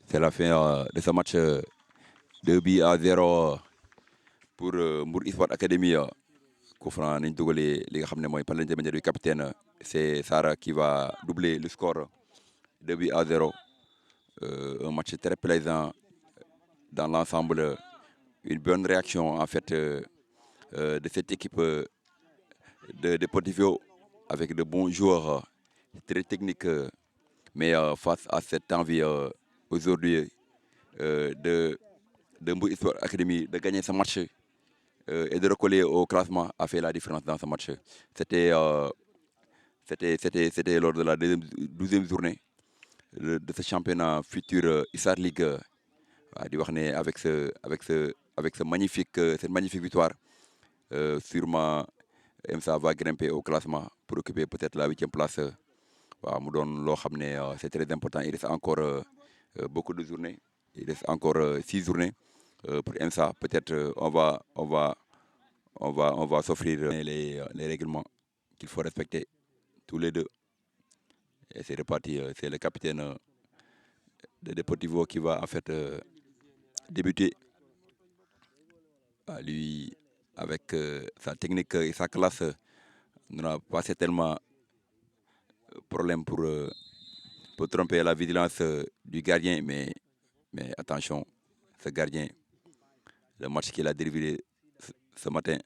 C'est la fin de ce match 2-0 pour Mbour Esport Academy. Koufran nañ dugalee li nga xam ne mooy par l'intermédiaire du capitaine, c'est Sara qui va doubler le score 2-0. Un match très plaisant dans l'ensemble, une bonne réaction en fait de cette équipe de Deportivo avec de bons joueurs très techniques, mais face à cette envie aujourd'hui de Mbour Sport Academy de gagner ce match et de recoller au classement a fait la différence dans ce match. C'était c'était lors de la 12e journée de ce championnat futur Issar League. Di wax ne avec cette magnifique victoire sûrement MSA va grimper au classement pour occuper peut-être la 8e place. waaw mu doon loo xam ne c'est très important. Il reste encore beaucoup de journées. Il reste encore 6 journées pour MSA. Peut-être on va s'offrir les règlements qu'il faut respecter tous les deux. Et c'est reparti. C'est le capitaine de Deportivo qui va en fait débuter. Lui, avec sa technique et sa classe, n'aura pas tellement problème pour tromper la vigilance du gardien. Mais attention, ce gardien, le match qu'il a délivré ce matin,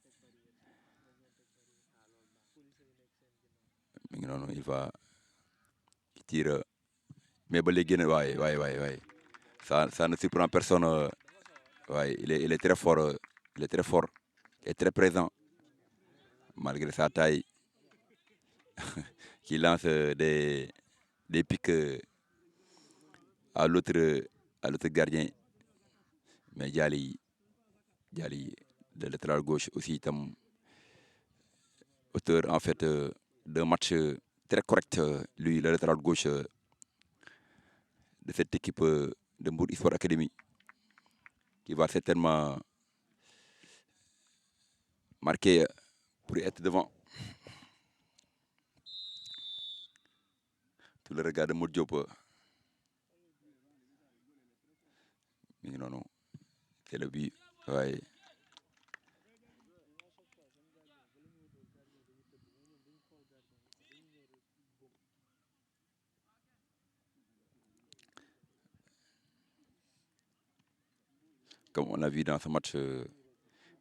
il tire. Mais ouais. Ça ne surprend personne. Ouais, il est très fort. Il est très fort. Il est très présent. Malgré sa taille, qui lance des pics à l'autre gardien. Mais Diali, le latéral gauche aussi, auteur en fait d'un match très correct. Lui, le latéral gauche de cette équipe de Mbour Sport Academy, qui va certainement marquer pour être devant. Tout le regard de Modou Diop. Non, c'est le but. Ouais. Comme on a vu dans ce match,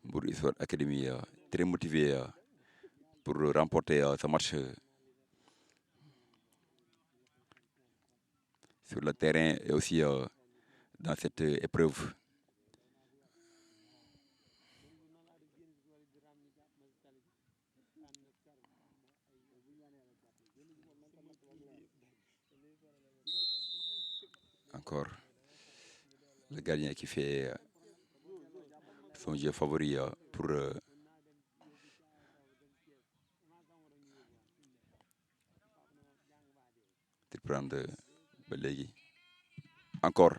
Mbour Sport Academy très motivé pour remporter ce match sur le terrain et aussi dans cette épreuve. Encore le gardien qui fait son jeu favori pour prendre Belégui. Encore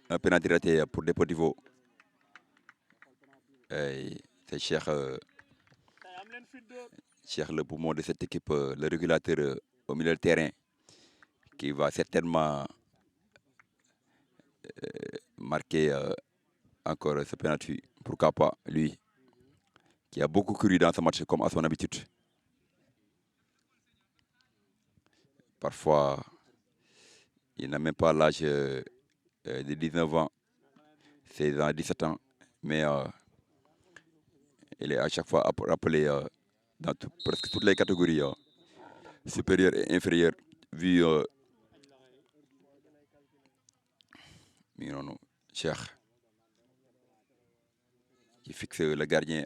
un penalty raté pour Deportivo. C'est Cheikh le poumon de cette équipe, le régulateur au milieu de terrain, qui va certainement marquer encore ce penalty. Pourquoi pas lui, qui a beaucoup couru dans ce match comme à son habitude. Parfois, il n'a même pas l'âge de 19 ans, 16 ans, 17 ans, mais il est à chaque fois rappelé dans presque toutes les catégories supérieures et inférieures, vu Cheikh, qui fixe le gardien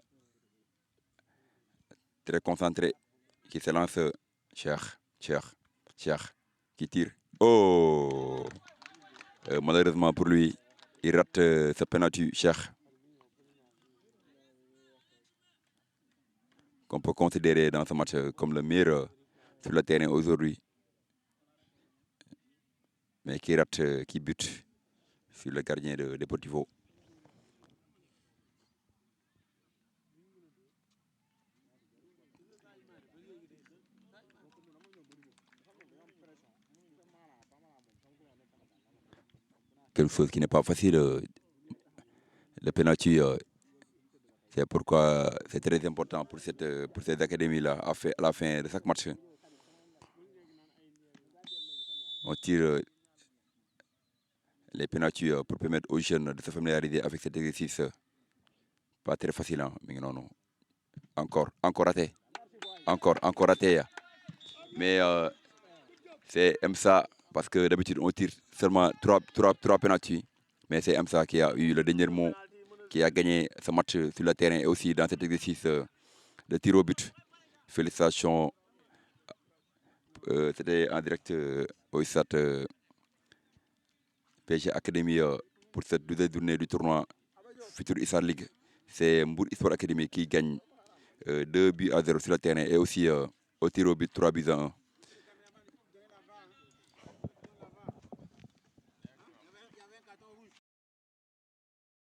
très concentré, qui se lance. Cheikh, qui tire. Oh! Malheureusement pour lui, il rate ce penalty, Cheikh, qu'on peut considérer dans ce match comme le meilleur sur le terrain aujourd'hui, mais qui rate, qui bute sur le gardien de Deportivo. Quelque chose qui n'est pas facile. Le penalty, c'est pourquoi c'est très important pour cette académie-là à la fin de chaque match. On tire les pénaltys pour permettre aux jeunes de se familiariser avec cet exercice pas très facile hein mi ngi noonu encore raté encore raté mais c'est Emsa parce que d'habitude on tire seulement trois pénaltys mais c'est Emsa qui a eu le dernier mot qui a gagné ce match sur le terrain et aussi dans cet exercice de tir au but. Félicitations. C'était en direct au stade PSG Academy pour cette deuxième journée du tournoi Futur Issa League. C'est Mbour Sport Academy qui gagne 2 buts à 0 sur le terrain et aussi au tir au but 3 buts à 1.